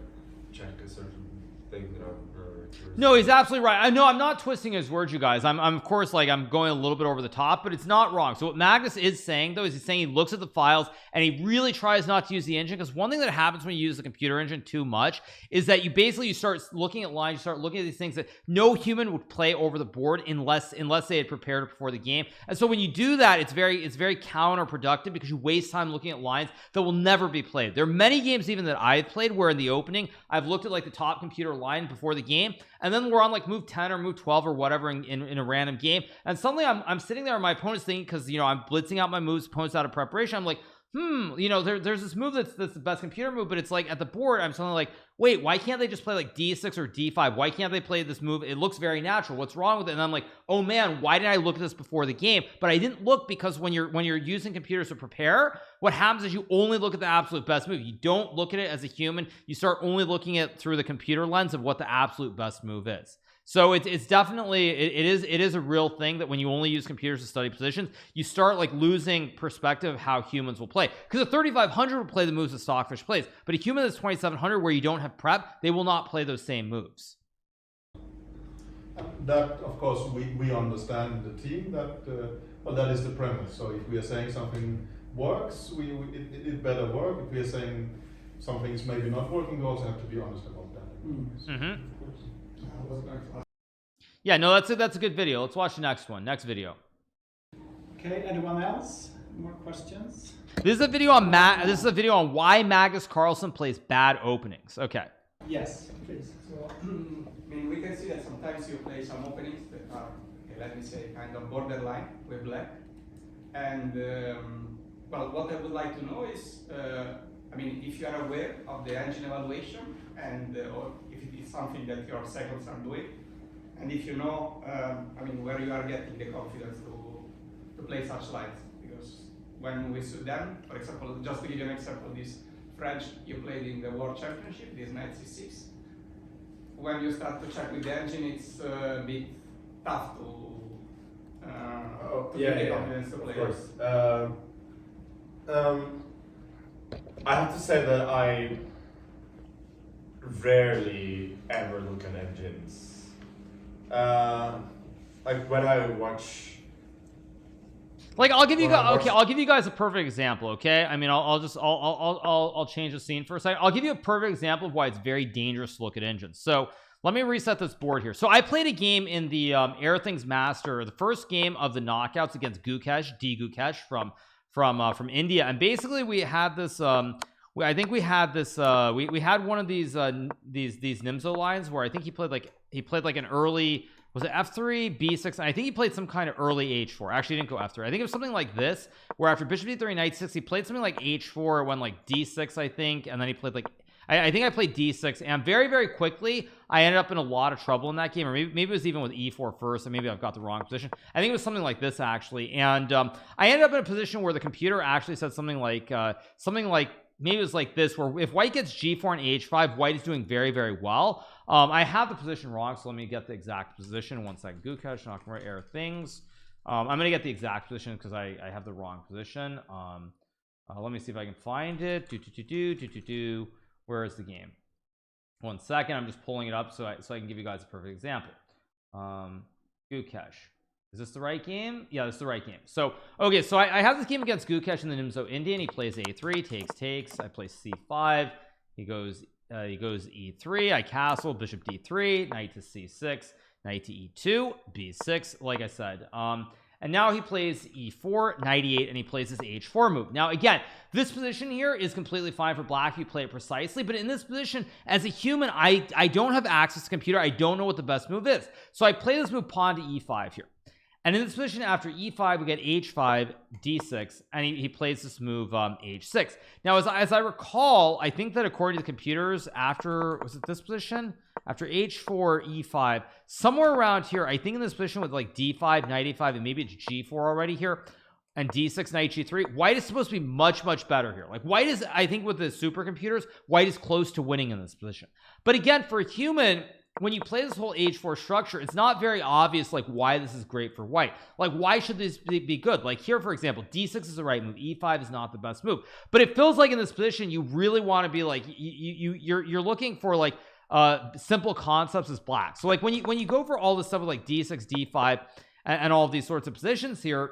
Speaker 10: check a certain thing that I'm curious.
Speaker 1: No, he's absolutely right. I know I'm not twisting his words, you guys. I'm of course, like, I'm going a little bit over the top, but it's not wrong. So what Magnus is saying though is he's saying he looks at the files and he really tries not to use the engine, because one thing that happens when you use the computer engine too much is that you start looking at lines, you start looking at these things that no human would play over the board unless they had prepared it before the game. And so when you do that, it's very counterproductive, because you waste time looking at lines that will never be played. There are many games even that I've played where in the opening I've looked at like the top computer line before the game, and then we're on like move 10 or move 12 or whatever in a random game, and suddenly I'm sitting there and my opponent's thinking, because I'm blitzing out my moves, opponent's out of preparation, I'm like, there's this move that's the best computer move, but it's like at the board I'm suddenly like, wait, why can't they just play like d6 or d5? Why can't they play this move? It looks very natural. What's wrong with it? And I'm like, oh man, why didn't I look at this before the game? But I didn't look, because when you're using computers to prepare, what happens is you only look at the absolute best move. You don't look at it as a human. You start only looking at through the computer lens of what the absolute best move is. So it's definitely, it is a real thing that when you only use computers to study positions, you start like losing perspective of how humans will play. Because a 3500 will play the moves that Stockfish plays, but a human that's 2700 where you don't have prep, they will not play those same moves.
Speaker 9: That, of course, we understand the team that, well, that is the premise. So if we are saying something works, it better work. If we are saying something's maybe not working, we also have to be honest about that.
Speaker 1: Mm-hmm. Yeah, no, that's a good video. Let's watch the next one. Next video.
Speaker 11: Okay, anyone else? More questions?
Speaker 1: This is a video on why Magnus Carlsen plays bad openings. Okay.
Speaker 11: Yes, please.
Speaker 12: So, I mean, we can see that sometimes you play some openings that are, okay, let me say, kind of borderline with black. And, well, what I would like to know is, I mean, if you are aware of the engine evaluation and or if it is something that your seconds are doing, and if you know, I mean, where you are getting the confidence to play such lines. Because when we suit them, for example, just to give you an example, this French you played in the World Championship, this knight c6. When you start to check with the engine, it's a bit tough to get the confidence to play.
Speaker 10: Of course. I have to say that I rarely ever look at engines. Like when I watch.
Speaker 1: Like I'll give you guys a perfect example. Okay, I mean I'll change the scene for a second. I'll give you a perfect example of why it's very dangerous to look at engines. So let me reset this board here. So I played a game in the Air Things Master, the first game of the knockouts against Gukesh from India, and basically we had this I think we had this we had one of these Nimzo lines where I think he played like an early, was it f3 b6, and I think he played some kind of early h4. Actually he didn't go f3. I think it was something like this, where after bishop d3 knight 6 he played something like h4, went like d6 I think, and then he played like I think I played d6, and very, very quickly I ended up in a lot of trouble in that game. Or maybe it was even with e4 first, and maybe I've got the wrong position. I think it was something like this actually, and I ended up in a position where the computer actually said something like maybe it was like this, where if white gets g4 and h5, white is doing very, very well. I have the position wrong, so let me get the exact position. 1 second. Gukesh, Nakamura, Air Things. I'm gonna get the exact position because I have the wrong position. Let me see if I can find it. Where is the game? 1 second. I'm just pulling it up so I can give you guys a perfect example. Gukesh. Is this the right game? Yeah, this is the right game. So okay, so I have this game against Gukesh in the Nimzo Indian. He plays a3, takes. I play c5. He goes e3. I castle, bishop d3, knight to c6, knight to e2, b6, like I said. And now he plays e4, knight e8, and he plays his h4 move. Now again, this position here is completely fine for black if you play it precisely, but in this position, as a human, I don't have access to computer. I don't know what the best move is, so I play this move pawn to e5 here. And in this position, after e5, we get h5, d6, and he plays this move h6. Now, as I recall, I think that according to the computers, after, was it this position? After h4, e5, somewhere around here, I think in this position with like d5, knight a5, and maybe it's g4 already here, and d6, knight g3, white is supposed to be much, much better here. Like white is, I think with the supercomputers, white is close to winning in this position. But again, for a human, when you play this whole h4 structure, it's not very obvious like why this is great for white. Like why should this be good? Like here, for example, d6 is the right move, e5 is not the best move, but it feels like in this position you really want to be like you're looking for like simple concepts as black. So like when you go for all this stuff with like d6, d5 and all of these sorts of positions here,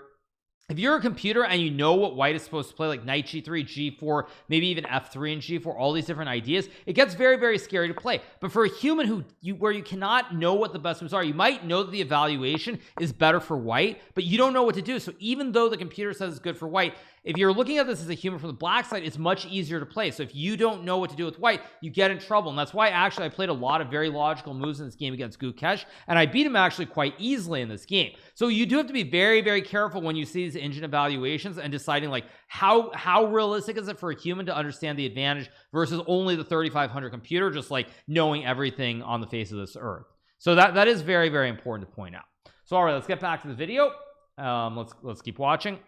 Speaker 1: if you're a computer and you know what white is supposed to play, like knight g3, g4, maybe even f3 and g4, all these different ideas, it gets very, very scary to play. But for a human where you cannot know what the best moves are, you might know that the evaluation is better for white, but you don't know what to do. So even though the computer says it's good for white, if you're looking at this as a human from the black side, it's much easier to play. So if you don't know what to do with white, you get in trouble. And that's why actually I played a lot of very logical moves in this game against Gukesh, and I beat him actually quite easily in this game. So you do have to be very, very careful when you see these engine evaluations and deciding like how realistic is it for a human to understand the advantage versus only the 3500 computer just like knowing everything on the face of this earth. So that is very, very important to point out. So all right, let's get back to the video. Let's keep watching.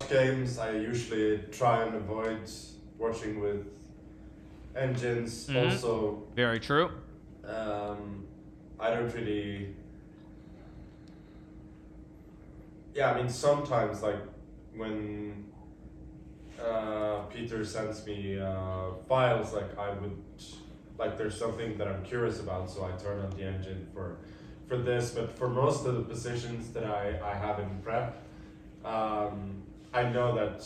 Speaker 10: Games I usually try and avoid watching with engines. Also,
Speaker 1: very true.
Speaker 10: I don't really. Yeah, I mean sometimes like when Peter sends me files, like I would like there's something that I'm curious about, so I turn on the engine for this. But for most of the positions that I have in prep, I know that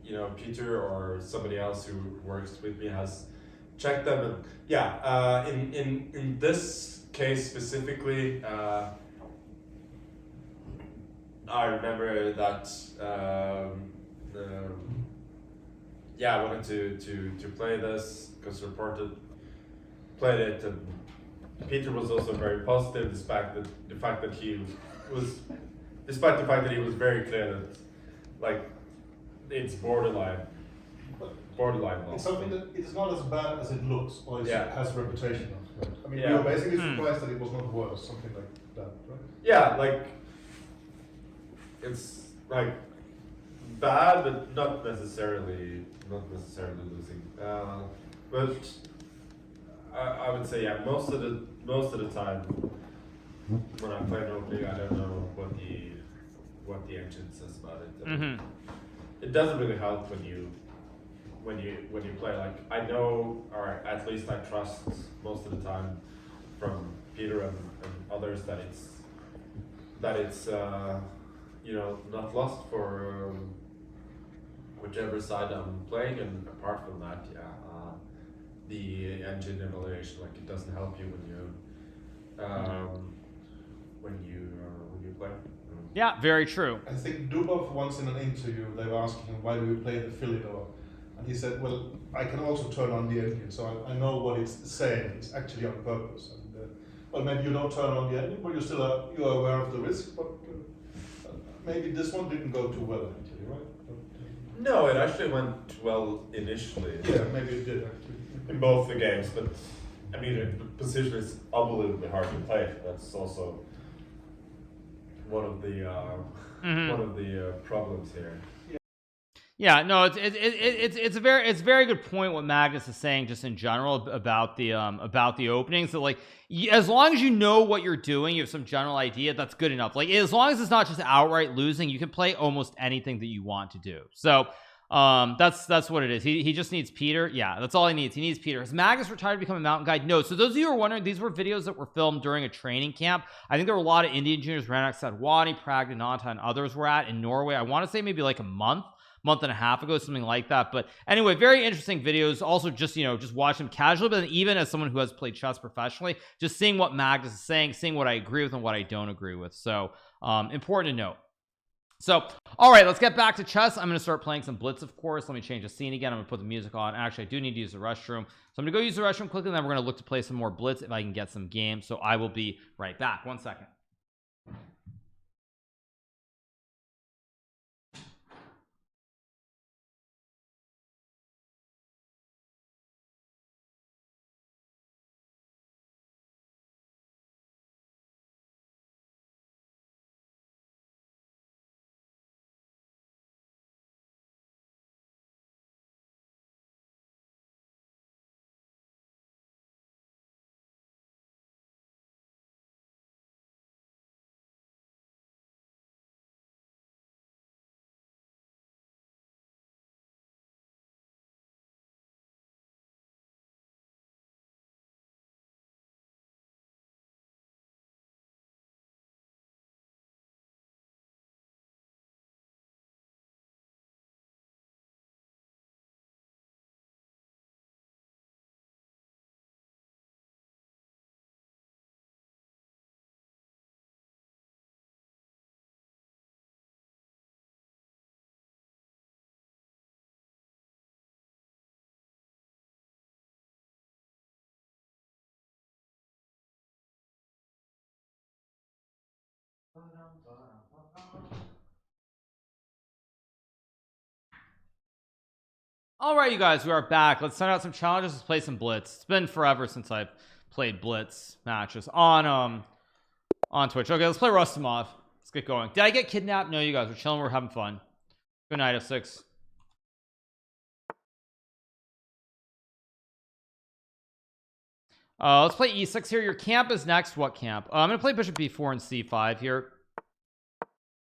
Speaker 10: you know, Peter or somebody else who works with me has checked them, and yeah, in this case specifically, I remember that yeah, I wanted to play this because played it, and Peter was also very positive, despite the fact that he was very clear that like it's borderline.
Speaker 9: It's something that it's not as bad as it looks or has reputation of. Right? I mean,
Speaker 10: Yeah.
Speaker 9: you're basically surprised that it was not worse, something like that, right?
Speaker 10: Yeah, like it's like bad, but not necessarily losing. But I would say most of the time when I play an opening, I don't know what the engine says about it.
Speaker 1: Mm-hmm.
Speaker 10: It doesn't really help when you play. Like I know, or at least I trust most of the time from Peter and others that it's you know, not lost for whichever side I'm playing. And apart from that, the engine evaluation, like it doesn't help you when you play.
Speaker 1: Yeah, very true.
Speaker 9: I think Dubov once in an interview, they were asking him, why do you play the Philidor? And he said, well, I can also turn on the engine, so I know what it's saying. It's actually on purpose. And, well, maybe you don't turn on the engine, but you're aware of the risk, but maybe this one didn't go too well, actually, right?
Speaker 10: No, it actually went well initially.
Speaker 9: Yeah, maybe it did, actually.
Speaker 10: In both the games, but I mean, the position is unbelievably hard to play. That's also one of the problems here.
Speaker 1: Yeah, no, it's a very good point what Magnus is saying just in general about the openings. So like, as long as you know what you're doing, you have some general idea, that's good enough. Like as long as it's not just outright losing, you can play almost anything that you want to do. So that's what it is. He just needs Peter. Yeah, that's all he needs. He needs Peter. Has Magnus retired to become a mountain guide? No. So those of you who are wondering, these were videos that were filmed during a training camp. I think there were a lot of Indian juniors, Ranak Sadwani, Pragnananta, and others were at in Norway. I want to say maybe like a month and a half ago, something like that. But anyway, very interesting videos. Also just, you know, just watch them casually, but even as someone who has played chess professionally, just seeing what Magnus is saying, seeing what I agree with and what I don't agree with. So important to note. So all right, let's get back to chess. I'm going to start playing some Blitz, of course. Let me change the scene again. I'm going to put the music on. Actually, I do need to use the restroom, so I'm going to go use the restroom quickly, and then we're going to look to play some more Blitz if I can get some games. So I will be right back. 1 second. All right, you guys, we are back. Let's send out some challenges. Let's play some Blitz. It's been forever since I've played Blitz matches on Twitch. Okay, let's play Rustamov. Let's get going. Did I get kidnapped? No, you guys, we're chilling, we're having fun. Good night, F6. Let's play E6 here. Your camp is next. What camp? I'm gonna play Bishop B4 and C5 here.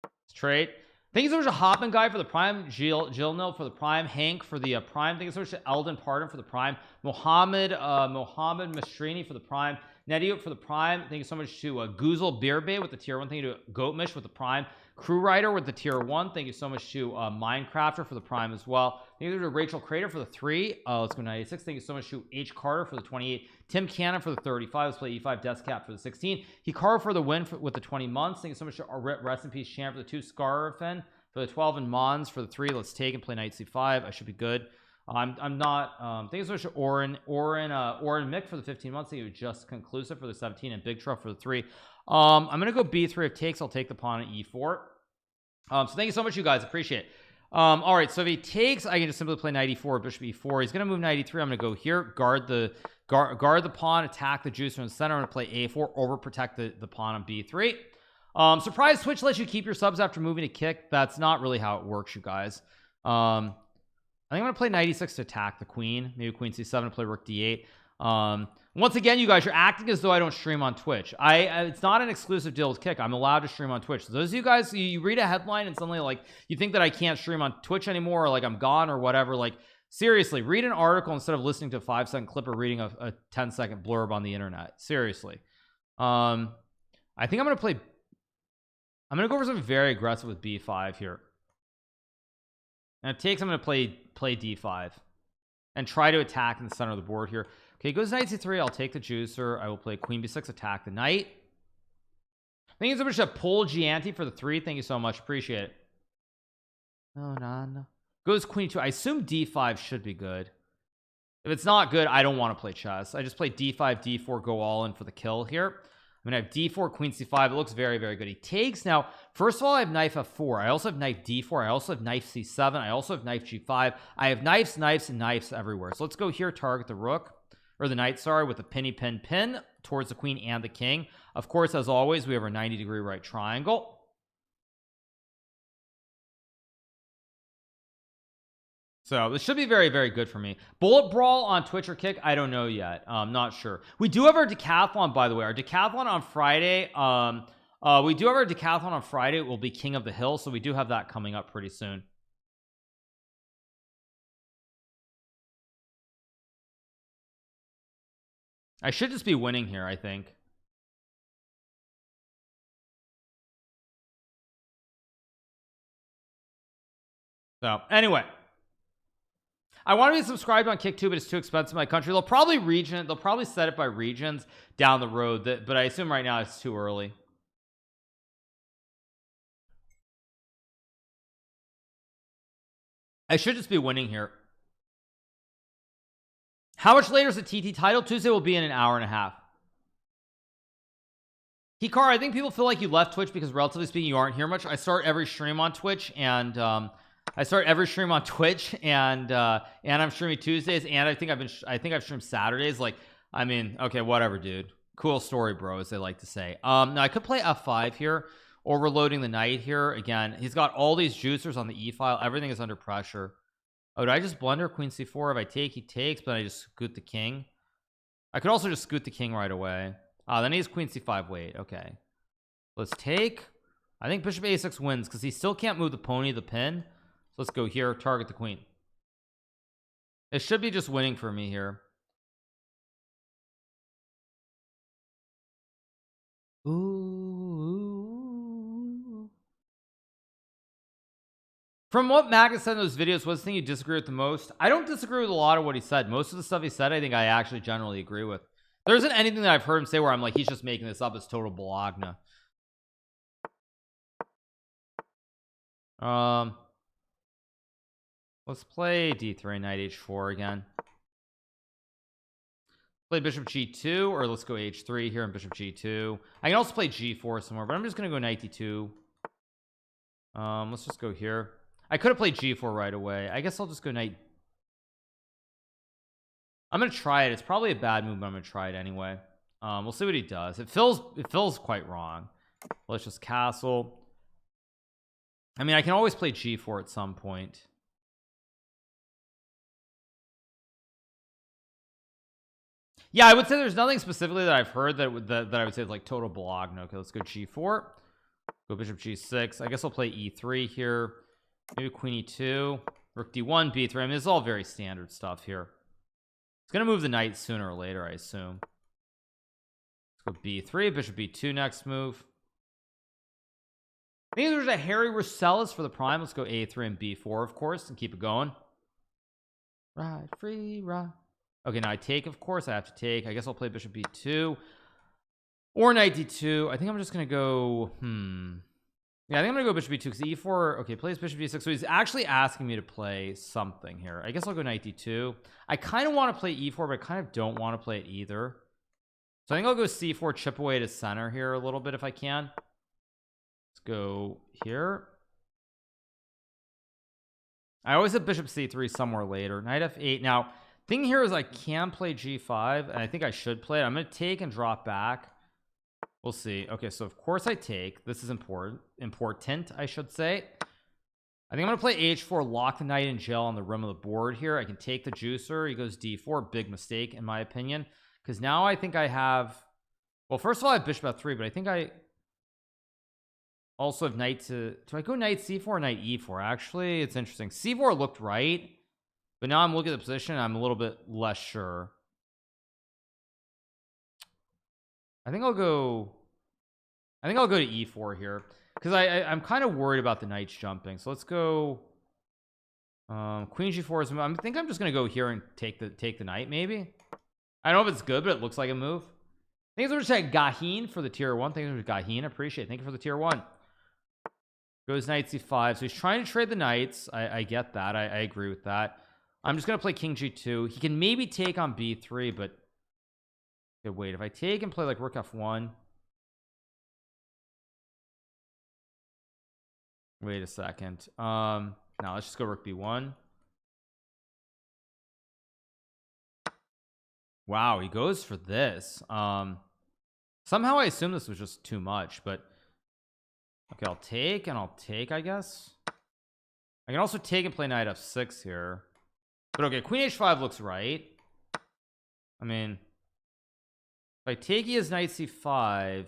Speaker 1: Let's trade. Thank you so much to Hoppin Guy for the prime, Jilnil for the prime, Hank for the prime. Thank you so much to Eldon Pardon for the prime, Mohammed Mastrini for the prime, Nediot for the prime. Thank you so much to Goozle Beerbay with the tier 1. Thank you to Goatmish with the prime. Crew Rider with the tier 1. Thank you so much to Minecrafter for the prime as well. Thank you to Rachel Crater for the 3. Let's go 96. Thank you so much to H Carter for the 28. Tim Cannon for the 35. Let's play E5 Deathcap for the 16. Hikaru for the win with the 20 months. Thank you so much to Rest in Peace Champ for the 2. Scarfen for the 12 and Mons for the 3. Let's take and play Knight C5. I should be good. I'm not thank you so much to Oren Mick for the 15 months. Thank you just conclusive for the 17 and Big Truck for the 3. I'm gonna go B3. If takes, I'll take the pawn at E4. So thank you so much, you guys, appreciate it. All right, so if he takes, I can just simply play knight e4, bishop e4. He's gonna move knight e3. I'm gonna go here, guard the pawn, attack the juicer in the center. I'm gonna play a4, overprotect the pawn on b3. Surprise Twitch lets you keep your subs after moving to kick. That's not really how it works, you guys. I think I'm gonna play knight e6 to attack the queen, maybe queen c7 to play rook d8. Once again, you guys, you're acting as though I don't stream on Twitch. It's not an exclusive deal with Kick. I'm allowed to stream on Twitch. So those of you guys, you read a headline and suddenly like you think that I can't stream on Twitch anymore, or like I'm gone or whatever. Like seriously, read an article instead of listening to a 5-second clip or reading a 10-second blurb on the internet. Seriously. I think I'm gonna go for something very aggressive with b5 here. And it takes, I'm gonna play d5 and try to attack in the center of the board here. Okay, goes knight c3. I'll take the juicer. I will play queen b6, attack the knight. Thank you so much to Pol Gianti for the 3. Thank you so much, appreciate it. No. Goes queen 2. I assume d5 should be good. If it's not good, I don't want to play chess. I just play d5 d4, go all in for the kill here. I'm gonna have d4 queen c5. It looks very, very good. He takes. Now first of all, I have knife f4. I also have knife d4. I also have knife c7. I also have knife g5. I have knives and knives everywhere. So let's go here, target the rook, or the knight, sorry, with a pin towards the queen and the king. Of course, as always, we have our 90-degree right triangle. So this should be very, very good for me. Bullet Brawl on Twitch or Kick, I don't know yet. Not sure. We do have our decathlon, by the way. Our decathlon on Friday. We do have our decathlon on Friday. It will be King of the Hill, so we do have that coming up pretty soon. I should just be winning here, I think. So anyway, I want to be subscribed on Kick too, but it's too expensive in my country. They'll probably set it by regions down the road, but I assume right now it's too early. I should just be winning here. How much later is the TT title? Tuesday will be in an hour and a half. Hikaru, I think people feel like you left Twitch because relatively speaking you aren't here much. I start every stream on Twitch and I'm streaming Tuesdays, and I think I've streamed Saturdays. Like, I mean, okay, whatever, dude. Cool story, bro, as they like to say. Now I could play f5 here, overloading the knight here. Again, he's got all these juicers on the e file. Everything is under pressure. Oh, did I just blunder queen c4? If I take, he takes, but I just scoot the king. I could also just scoot the king right away. Then he has queen c5. Wait, okay. Let's take. I think bishop a6 wins because he still can't move the pony, the pin. So let's go here, target the queen. It should be just winning for me here. Ooh. From what Magnus said in those videos, what's the thing you disagree with the most? I don't disagree with a lot of what he said. Most of the stuff he said, I think I actually generally agree with. There isn't anything that I've heard him say where I'm like, he's just making this up. It's total Bologna. Let's play d3, knight h4 again. Play bishop g2, or let's go h3 here and bishop g2. I can also play g4 somewhere, but I'm just gonna go knight d2. Let's just go here. I could have played g4 right away. I guess I'll just go knight. I'm gonna try it. It's probably a bad move, but I'm gonna try it anyway. We'll see what he does. It feels quite wrong. Let's just castle. I mean, I can always play g4 at some point. Yeah, I would say there's nothing specifically that I've heard that I would say is like total Bologna. Okay, let's go g4. Go bishop g6. I guess I'll play e3 here. Maybe queen e2. Rook d1, b3. I mean, this is all very standard stuff here. It's gonna move the knight sooner or later, I assume. Let's go b3, bishop b2 next move. I think there's a Harry Rosellis for the prime. Let's go a3 and b4, of course, and keep it going. Ride free, ride. Okay, now I take, of course. I have to take. I guess I'll play bishop b2 or knight d2. I think I'm just gonna go yeah, I think I'm gonna go bishop b2 because e4. Okay, plays bishop d6, so he's actually asking me to play something here. I guess I'll go knight d2. I kind of want to play e4, but I kind of don't want to play it either, so I think I'll go c4, chip away to center here a little bit if I can. Let's go here. I always have bishop c3 somewhere later. Knight f8. Now thing here is I can play g5, and I think I should play it. I'm going to take and drop back. We'll see. Okay, so of course I take. This is important I should say. I think I'm going to play h4, lock the knight in jail on the rim of the board here. I can take the juicer. He goes d4. Big mistake in my opinion, because now I think I have, well, first of all I have bishop f3, but I think I also have knight to, do I go knight c4 or knight e4? Actually, it's interesting. c4 looked right, but now I'm looking at the position and I'm a little bit less sure. I think I'll go to e4 here because I'm kind of worried about the knights jumping. So let's go queen g4 is, I think I'm just gonna go here and take the knight. Maybe I don't know if it's good, but it looks like a move. Thanks for saying Gahin for the tier 1. Thanks for Gahin, appreciate it. Thank you for the tier 1. Goes knight c5, so he's trying to trade the knights. I get that. I agree with that. I'm just gonna play king g2. He can maybe take on b3, but okay, wait, if I take and play like rook f1, wait a second. Now let's just go rook b1. Wow, he goes for this. Somehow I assume this was just too much, but okay, I'll take and I'll take, I guess. I can also take and play knight f6 here, but okay, queen h5 looks right. I mean, if I take, he has knight c5. I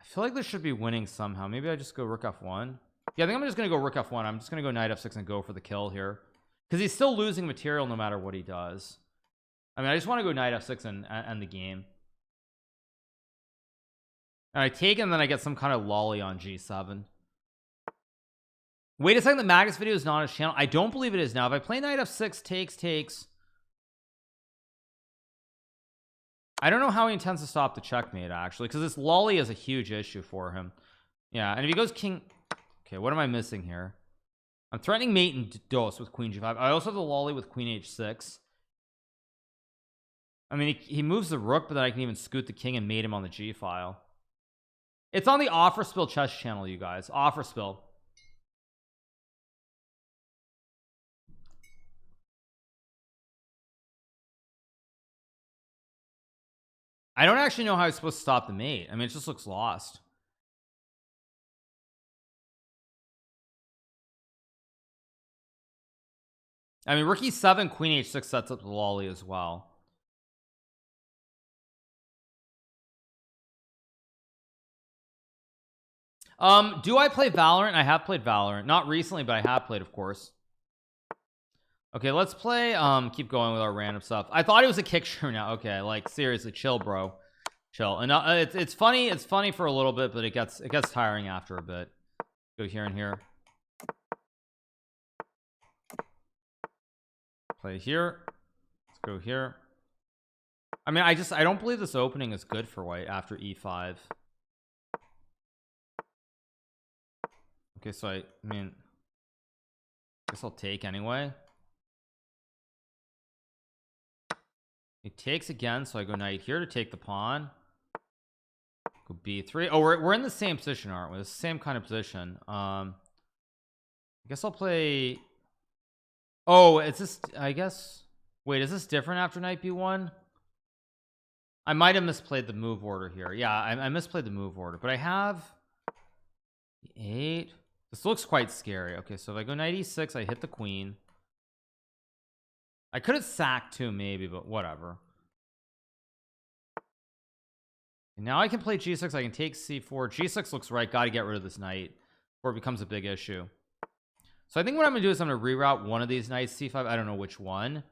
Speaker 1: feel like this should be winning somehow. Maybe I just go rook f1. Yeah, I think I'm just gonna go rook f1. I'm just gonna go knight f6 and go for the kill here because he's still losing material no matter what he does. I mean, I just want to go knight f6 and end the game. And I take and then I get some kind of lolly on g7. Wait a second, the Magnus video is not on his channel. I don't believe it is now. If I play knight f6, takes. I don't know how he intends to stop the checkmate actually, because this lolly is a huge issue for him. Yeah, and if he goes king, okay, what am I missing here? I'm threatening mate and dos with queen g5. I also have the lolly with queen h6. I mean, he moves the rook, but then I can even scoot the king and mate him on the g file. It's on the Offer Spill chess channel, you guys. Offer Spill. I don't actually know how I'm supposed to stop the mate. I mean, it just looks lost. I mean, rook e7, queen h6 sets up the lolly as well. Do I play Valorant? I have played Valorant, not recently, but I have played, of course. Okay, let's play keep going with our random stuff. I thought it was a kick shrew now. Okay, like seriously, chill, bro, chill. And it's funny for a little bit, but it gets tiring after a bit. Go here and here, play here, let's go here. I mean, I don't believe this opening is good for white after e5. Okay, so I mean, I guess I'll take anyway. He takes again, so I go knight here to take the pawn. Go b3. Oh, we're in the same position, aren't we? The same kind of position. I guess I'll play. Oh, it's just, I guess. Wait, is this different after knight b1? I might have misplayed the move order here. Yeah, I misplayed the move order, but I have 8. This looks quite scary. Okay, so if I go knight e6, I hit the queen. I could have sacked too, maybe, but whatever. And now I can play g6. I can take c4. G6 looks right. Got to get rid of this knight before it becomes a big issue. So I think what I'm gonna do is I'm gonna reroute one of these knights c5. I don't know which one.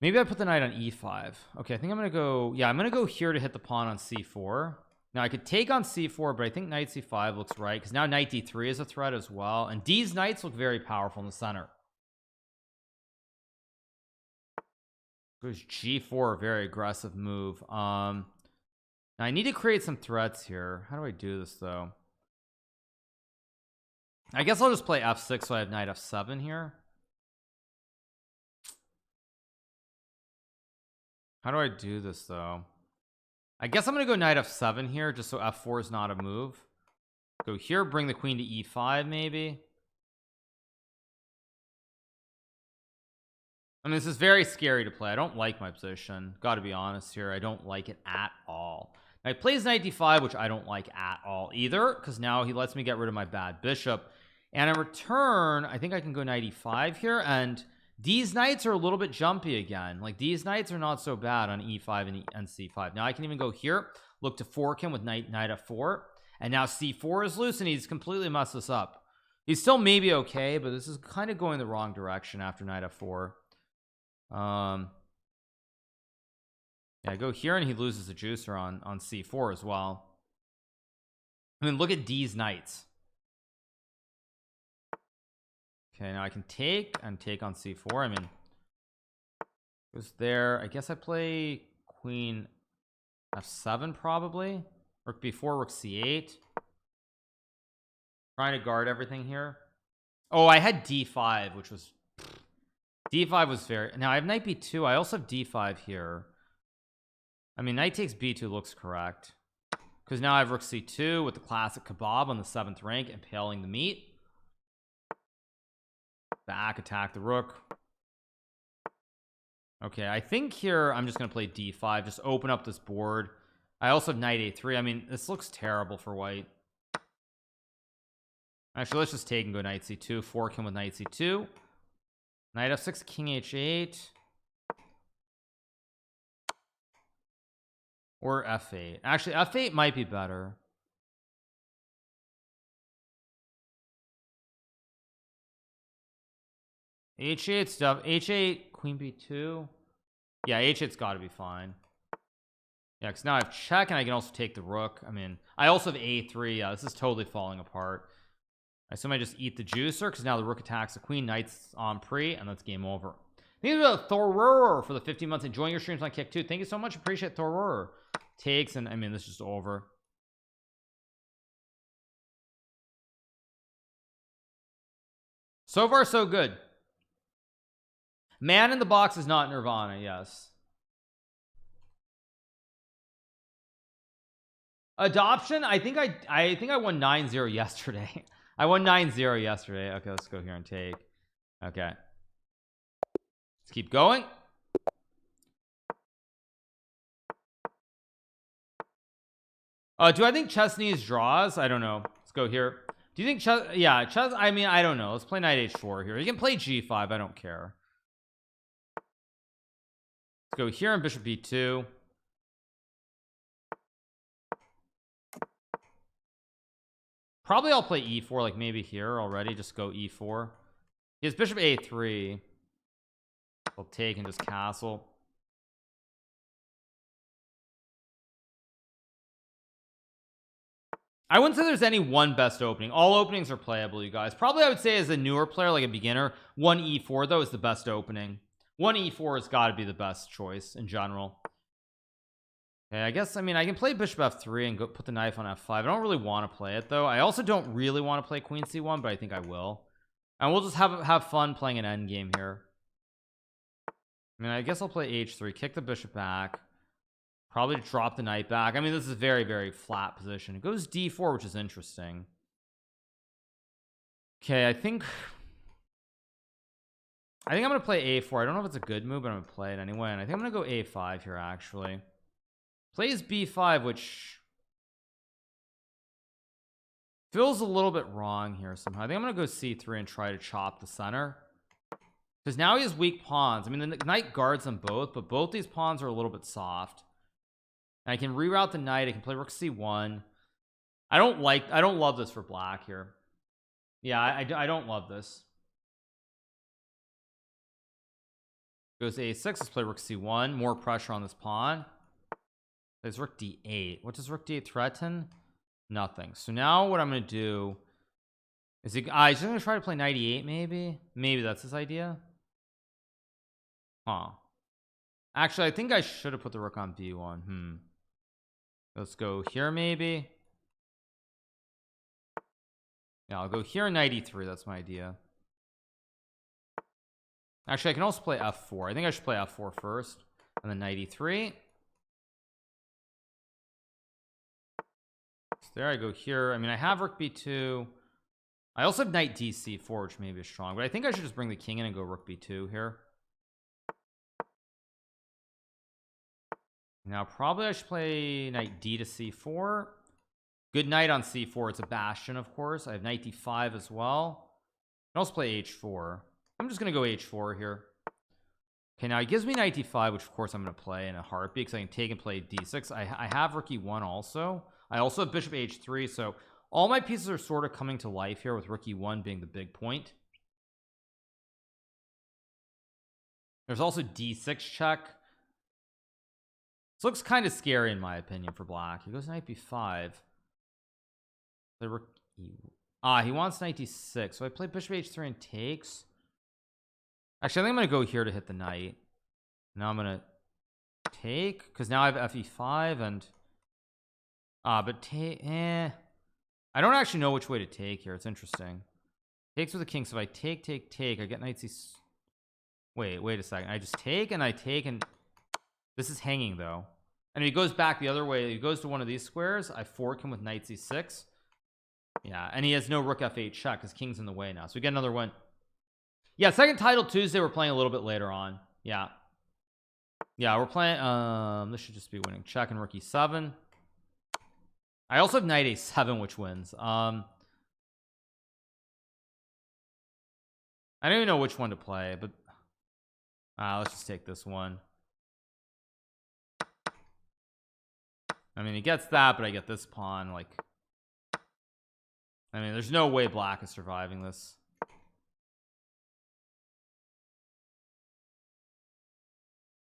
Speaker 1: Maybe I put the knight on e5. Okay, I think I'm gonna go, yeah, I'm gonna go here to hit the pawn on c4. Now I could take on c4, but I think knight c5 looks right, because now knight d3 is a threat as well, and these knights look very powerful in the center. Goes g4, a very aggressive move. Now I need to create some threats here. How do I do this though? I guess I'll just play f6, so I have knight f7 here. How do I do this though? I guess I'm gonna go knight f7 here, just so f4 is not a move. Go here, bring the queen to e5 maybe. I mean, this is very scary to play. I don't like my position, gotta be honest here. I don't like it at all. Now he plays knight d5, which I don't like at all either, because now he lets me get rid of my bad bishop, and in return I think I can go knight e5 here, and these knights are a little bit jumpy again. Like, these knights are not so bad on e5 and c5. Now I can even go here, look to fork him with knight f4, and now c4 is loose, and he's completely messed this up. He's still maybe okay, but this is kind of going the wrong direction after knight f4. Yeah, I go here and he loses the juicer on c4 as well. I mean, look at these knights. Okay, now I can take and take on c4. I mean, goes there. I guess I play queen f7 probably. Rook b4, rook c8. Trying to guard everything here. Oh, I had d5, which was d5 was very. Now I have knight b2. I also have d5 here. I mean, knight takes b2 looks correct, because now I have rook c2 with the classic kebab on the 7th rank, impaling the meat. Back, attack the rook. Okay, I think here I'm just gonna play d5, just open up this board. I also have knight a3. I mean, this looks terrible for white. Actually, let's just take and go knight c2, fork him with knight c2, knight f6, king h8, or f8. Actually, f8 might be better. h8 stuff. h8, queen b2. Yeah, h8's got to be fine. Yeah, because now I have check, and I can also take the rook. I mean, I also have a3. Yeah, this is totally falling apart. I assume I just eat the juicer, because now the rook attacks the queen, knight's on pre, and that's game over. Thank you to Thor for the 15 months, enjoying your streams on Kick too. Thank you so much, appreciate Thor. Takes, and I mean, this is just over. So far so good. Man in the box is not Nirvana. Yes. Adoption. I think I won 9-0 yesterday. I won 9-0 yesterday. Okay, let's go here and take. Okay, let's keep going. Do I think chess needs draws? I don't know. Let's go here. Do you think chess? Yeah, chess. I mean, I don't know. Let's play knight h4 here. You can play g5. I don't care. Let's go here and bishop b2. Probably I'll play e4, like maybe here already. Just go e4. He has bishop a3. I'll take and just castle. I wouldn't say there's any one best opening. All openings are playable, you guys. Probably I would say as a newer player, like a beginner, 1 e4 though is the best opening. 1 e4 has got to be the best choice in general. Okay, I guess, I mean, I can play bishop f3 and go put the knife on f5. I don't really want to play it though. I also don't really want to play queen c1, but I think I will. And we'll just have fun playing an endgame here. I mean, I guess I'll play h3, kick the bishop back, probably drop the knight back. I mean, this is a very, very flat position. It goes d4, which is interesting. Okay, I think I'm gonna play a4. I don't know if it's a good move, but I'm gonna play it anyway. And I think I'm gonna go a5 here actually. Plays b5, which feels a little bit wrong here somehow. I think I'm gonna go c3 and try to chop the center, because now he has weak pawns. I mean, the knight guards them both, but both these pawns are a little bit soft. And I can reroute the knight. I can play rook c1. I don't love this for black here. Yeah, I don't love this. Goes a6. Let's play rook c1. More pressure on this pawn. Plays rook d8. What does rook d8 threaten? Nothing. So now what I'm going to do is he's just going to try to play knight e8 maybe. Maybe that's his idea. Huh. Actually, I think I should have put the rook on b1. Let's go here maybe. Yeah, I'll go here, knight e3. That's my idea. Actually, I can also play f4. I think I should play f4 first, and then knight e3. So there I go here. I mean, I have rook b2. I also have knight dc4, which maybe is strong, but I think I should just bring the king in and go rook b2 here. Now probably I should play knight d to c4. Good knight on c4. It's a bastion, of course. I have knight d5 as well. I can also play h4. I'm just gonna go h4 here. Okay, now he gives me knight d5, which of course I'm gonna play in a heartbeat because I can take and play d6. I have rook e1 also. I also have bishop h3, so all my pieces are sort of coming to life here, with rook e1 being the big point. There's also d6 check. This looks kind of scary in my opinion for black. He goes knight b5. The rook e he wants knight d6, so I play bishop h3 and takes. Actually, I think I'm gonna go here to hit the knight. Now I'm gonna take because now I have fe5 and but take I don't actually know which way to take here. It's interesting. Takes with the king, so if I take I get knight c. Wait a second. I just take and I take, and this is hanging though, and if he goes back the other way, he goes to one of these squares, I fork him with knight c6. Yeah, and he has no rook f8 check because king's in the way now, so we get another win. Yeah, second title Tuesday. We're playing a little bit later on. Yeah, we're playing this should just be winning. Check and rook e7. I also have knight a7, which wins. I don't even know which one to play, but let's just take this one. I mean, he gets that, but I get this pawn. Like, I mean, there's no way black is surviving this.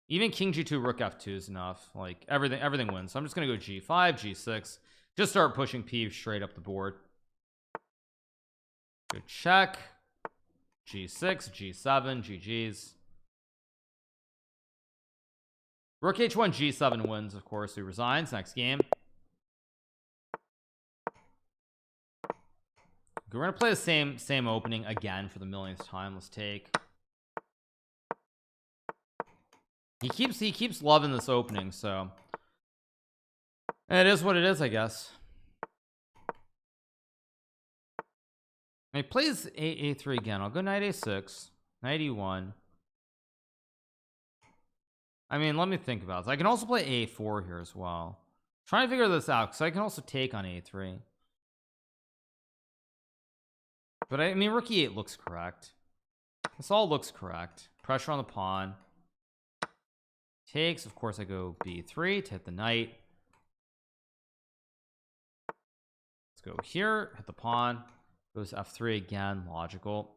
Speaker 1: Even king g2 rook f2 is enough. Like, everything wins. So I'm just gonna go g5 g6, just start pushing p straight up the board. Go check, g6 g7 GG's. Rook h1 g7 wins, of course. He resigns next game. We're gonna play the same opening again for the millionth time. Let's take. He keeps loving this opening, so it is what it is, I guess. He plays a3 again. I'll go knight a6, knight e1. I mean, let me think about this. I can also play a4 here as well. Trying to figure this out because I can also take on a3. But I mean, rook e8 looks correct. This all looks correct. Pressure on the pawn. Takes, of course I go b3 to hit the knight. Let's go here, hit the pawn. Goes f3 again, logical.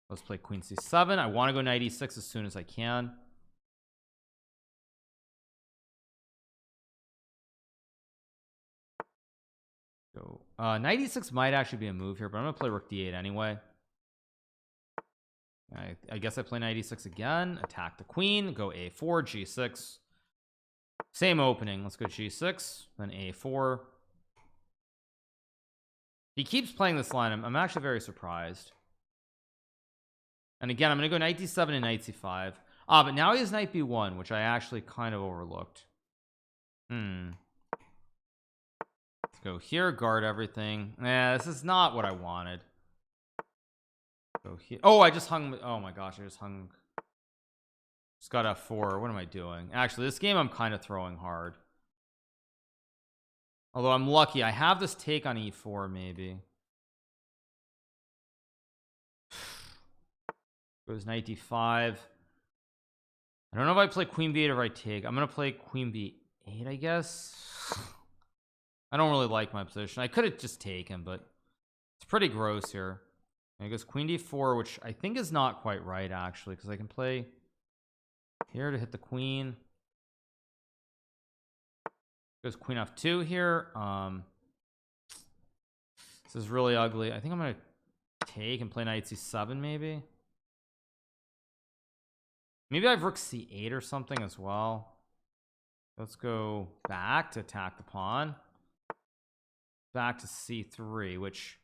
Speaker 1: Let's play queen c7. I want to go knight e6 as soon as I can. Go knight e6 might actually be a move here, but I'm gonna play rook d8 anyway. I guess I play knight e6 again, attack the queen, go a4 g6, same opening. Let's go g6, then a4. He keeps playing this line. I'm actually very surprised. And again, I'm gonna go knight d7 and knight c5. But now he has knight b1, which I actually kind of overlooked. Let's go here, guard everything. This is not what I wanted. Go here. Oh, I just hung. Oh my gosh, I just hung. Just got f4. What am I doing? Actually, this game I'm kind of throwing hard. Although I'm lucky, I have this take on e4 maybe. Goes knight d5. I don't know if I play queen b8 or if I take. I'm gonna play queen b8, I guess. I don't really like my position. I could have just taken, but it's pretty gross here. I guess queen d4, which I think is not quite right actually, because I can play here to hit the queen. Goes queen f2 here. This is really ugly. I think I'm gonna take and play knight c7 maybe. Maybe I have rook c8 or something as well. Let's go back to attack the pawn. Back to c3, which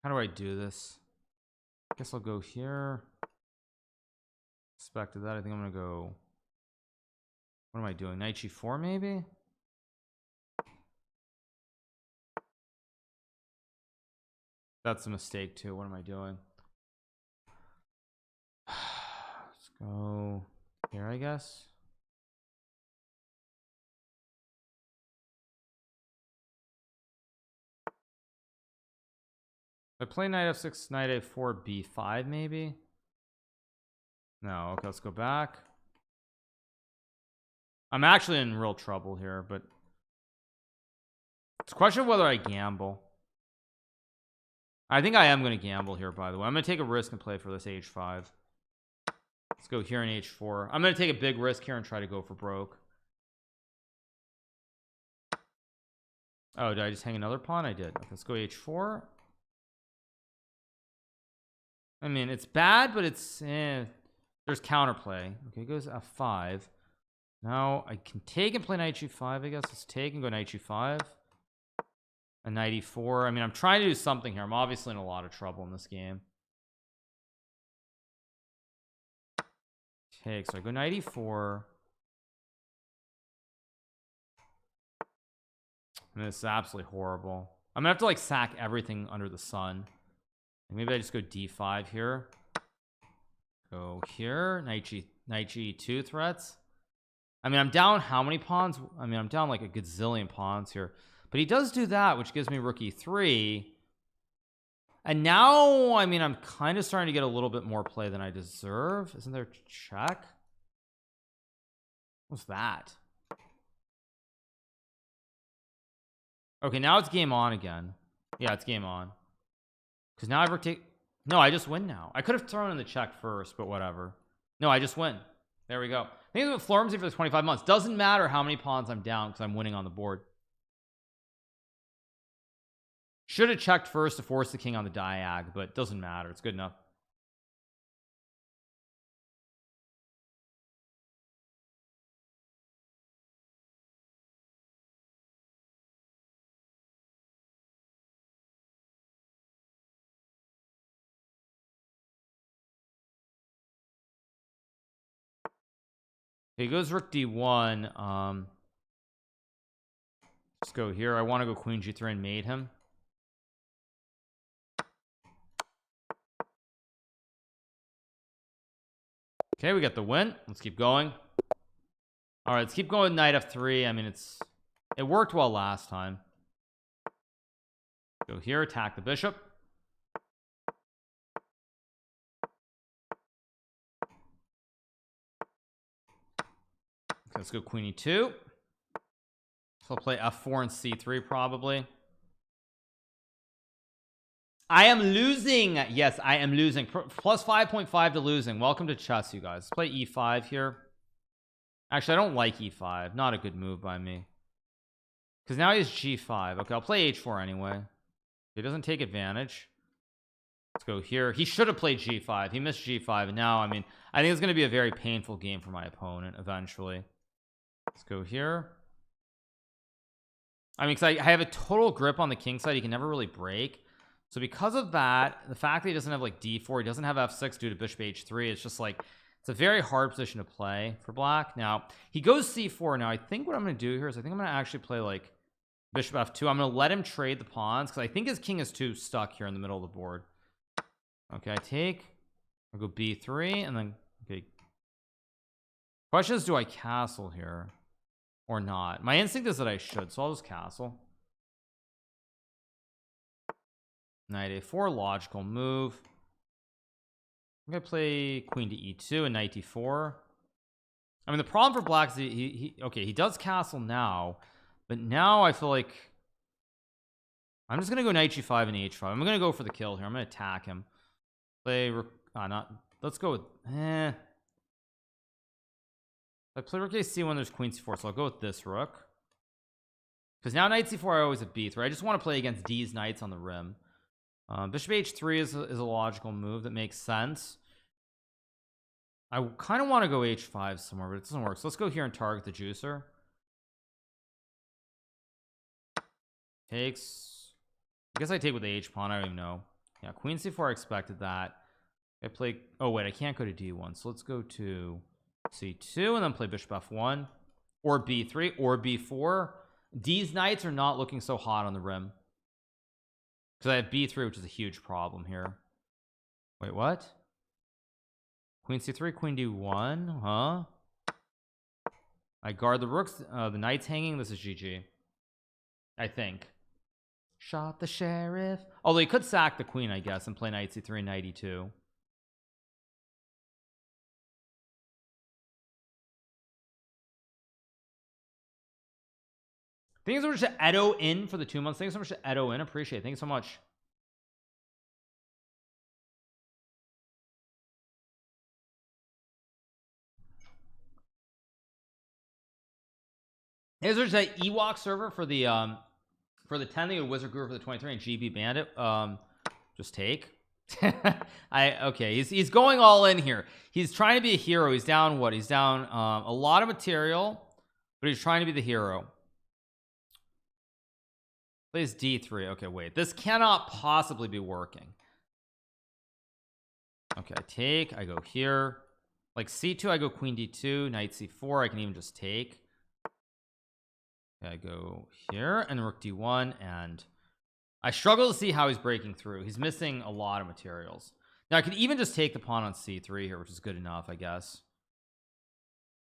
Speaker 1: how do I do this? I guess I'll go here. Expected that. I think I'm gonna go. What am I doing? Knight g4 maybe? That's a mistake too. What am I doing? Let's go here, I guess. I play knight f6, knight a4, b5 maybe. No, okay, let's go back. I'm actually in real trouble here, but it's a question of whether I gamble. I think I am going to gamble here, by the way. I'm going to take a risk and play for this h5. Let's go here in h4. I'm going to take a big risk here and try to go for broke. Oh, did I just hang another pawn? I did. Okay, let's go h4. I mean, it's bad, but it's there's counterplay. Okay, it goes f5. Now I can take and play knight g5, I guess. Let's take and go knight g5. A knight e4. I mean, I'm trying to do something here. I'm obviously in a lot of trouble in this game. Take, so I go knight e4. And this is absolutely horrible. I'm gonna have to like sack everything under the sun. Maybe I just go d5 here. Go here. Knight g2 threats. I mean, I'm down how many pawns? I mean, I'm down like a gazillion pawns here. But he does do that, which gives me rook e3. And now, I mean, I'm kind of starting to get a little bit more play than I deserve. Isn't there check? What's that? Okay, now it's game on again. Yeah, it's game on. Because now I rook no, I just win now. I could have thrown in the check first, but whatever. No, I just win. There we go. I think it's what Flormsy for the 25 months. Doesn't matter how many pawns I'm down because I'm winning on the board. Should have checked first to force the king on the diag, but it doesn't matter. It's good enough. He goes rook d1. Let's go here. I want to go queen g3 and mate him. Okay, we got the win. Let's keep going. All right, let's keep going. Knight f3. I mean, it worked well last time. Go here, attack the bishop. Let's go queen e2. So I'll play f4 and c3 probably. I am losing. Yes, I am losing. Plus 5.5 to losing. Welcome to chess, you guys. Let's play e5 here. Actually, I don't like e5. Not a good move by me. Because now he has g5. Okay, I'll play h4 anyway. He doesn't take advantage. Let's go here. He should have played g5. He missed g5. And now, I mean, I think it's going to be a very painful game for my opponent eventually. Let's go here. I mean, because I have a total grip on the king side. He can never really break. So because of that, the fact that he doesn't have like d4, he doesn't have f6 due to bishop h3, it's just like, it's a very hard position to play for black. Now, he goes c4. Now, I think what I'm going to do here is I think I'm going to actually play like bishop f2. I'm going to let him trade the pawns because I think his king is too stuck here in the middle of the board. Okay, I take. I'll go b3 and then, okay. Question is, do I castle here or not? My instinct is that I should, so I'll just castle. Knight a4, logical move. I'm gonna play queen to e2 and knight d4. I mean, the problem for black is he does castle now, but now I feel like I'm just gonna go knight g5 and h5. I'm gonna go for the kill here. I'm gonna attack him. Play not. Let's go with I play rook a1 when there's queen c4, so I'll go with this rook. Because now knight c4 I always have b3. I just want to play against these knights on the rim. Bishop h3 is a logical move that makes sense. I kind of want to go h5 somewhere, but it doesn't work. So let's go here and target the juicer. Takes. I guess I take with the h pawn. I don't even know. Yeah, queen c4. I expected that. I play. Oh wait, I can't go to d1. So let's go to c2 and then play bishop f1 or b3 or b4. These knights are not looking so hot on the rim because I have b3, which is a huge problem here. Wait, what? Queen c3, queen d1, huh? I guard the rooks, the knights hanging. This is GG, I think. Shot the sheriff. Although he could sack the queen, I guess, and play knight c3 and knight e2. Thank you so much to Edo in for the 2 months. Thank you so much to Edo in. Appreciate it. Thank you so much. There's a Ewok server for the 10. They go Wizard Guru for the 23 and GB Bandit. Just take. Okay. He's going all in here. He's trying to be a hero. He's down what? He's down a lot of material, but he's trying to be the hero. Plays d3. Okay, wait. This cannot possibly be working. Okay, I take. I go here. Like c2, I go queen d2. Knight c4. I can even just take. Okay, I go here and rook d1, and I struggle to see how he's breaking through. He's missing a lot of materials. Now I could even just take the pawn on c3 here, which is good enough, I guess.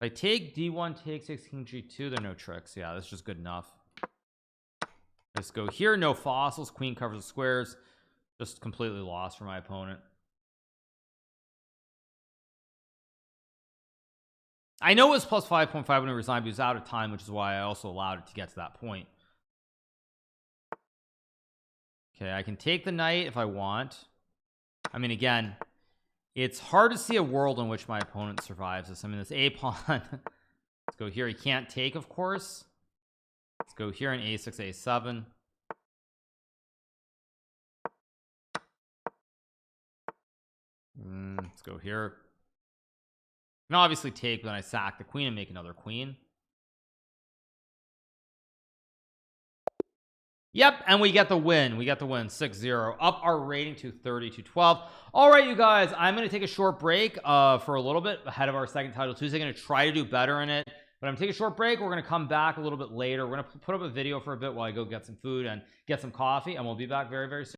Speaker 1: If I take d1, take 6, king g2, there are no tricks. Yeah, that's just good enough. Let's go here. No fossils. Queen covers the squares. Just completely lost for my opponent. I know it was plus 5.5 when he resigned, but he was out of time, which is why I also allowed it to get to that point. Okay, I can take the knight if I want. I mean, again, it's hard to see a world in which my opponent survives this. I mean, this a pawn. Let's go here. He can't take, of course. Let's go here in a6, a7. Let's go here. And obviously take, then I sack the queen and make another queen. Yep, and we get the win. We get the win 6-0, up our rating to 30-12. All right, you guys, I'm going to take a short break for a little bit ahead of our second Title Tuesday. I'm going to try to do better in it, but I'm taking a short break. We're going to come back a little bit later. We're going to put up a video for a bit while I go get some food and get some coffee, and we'll be back very, very soon.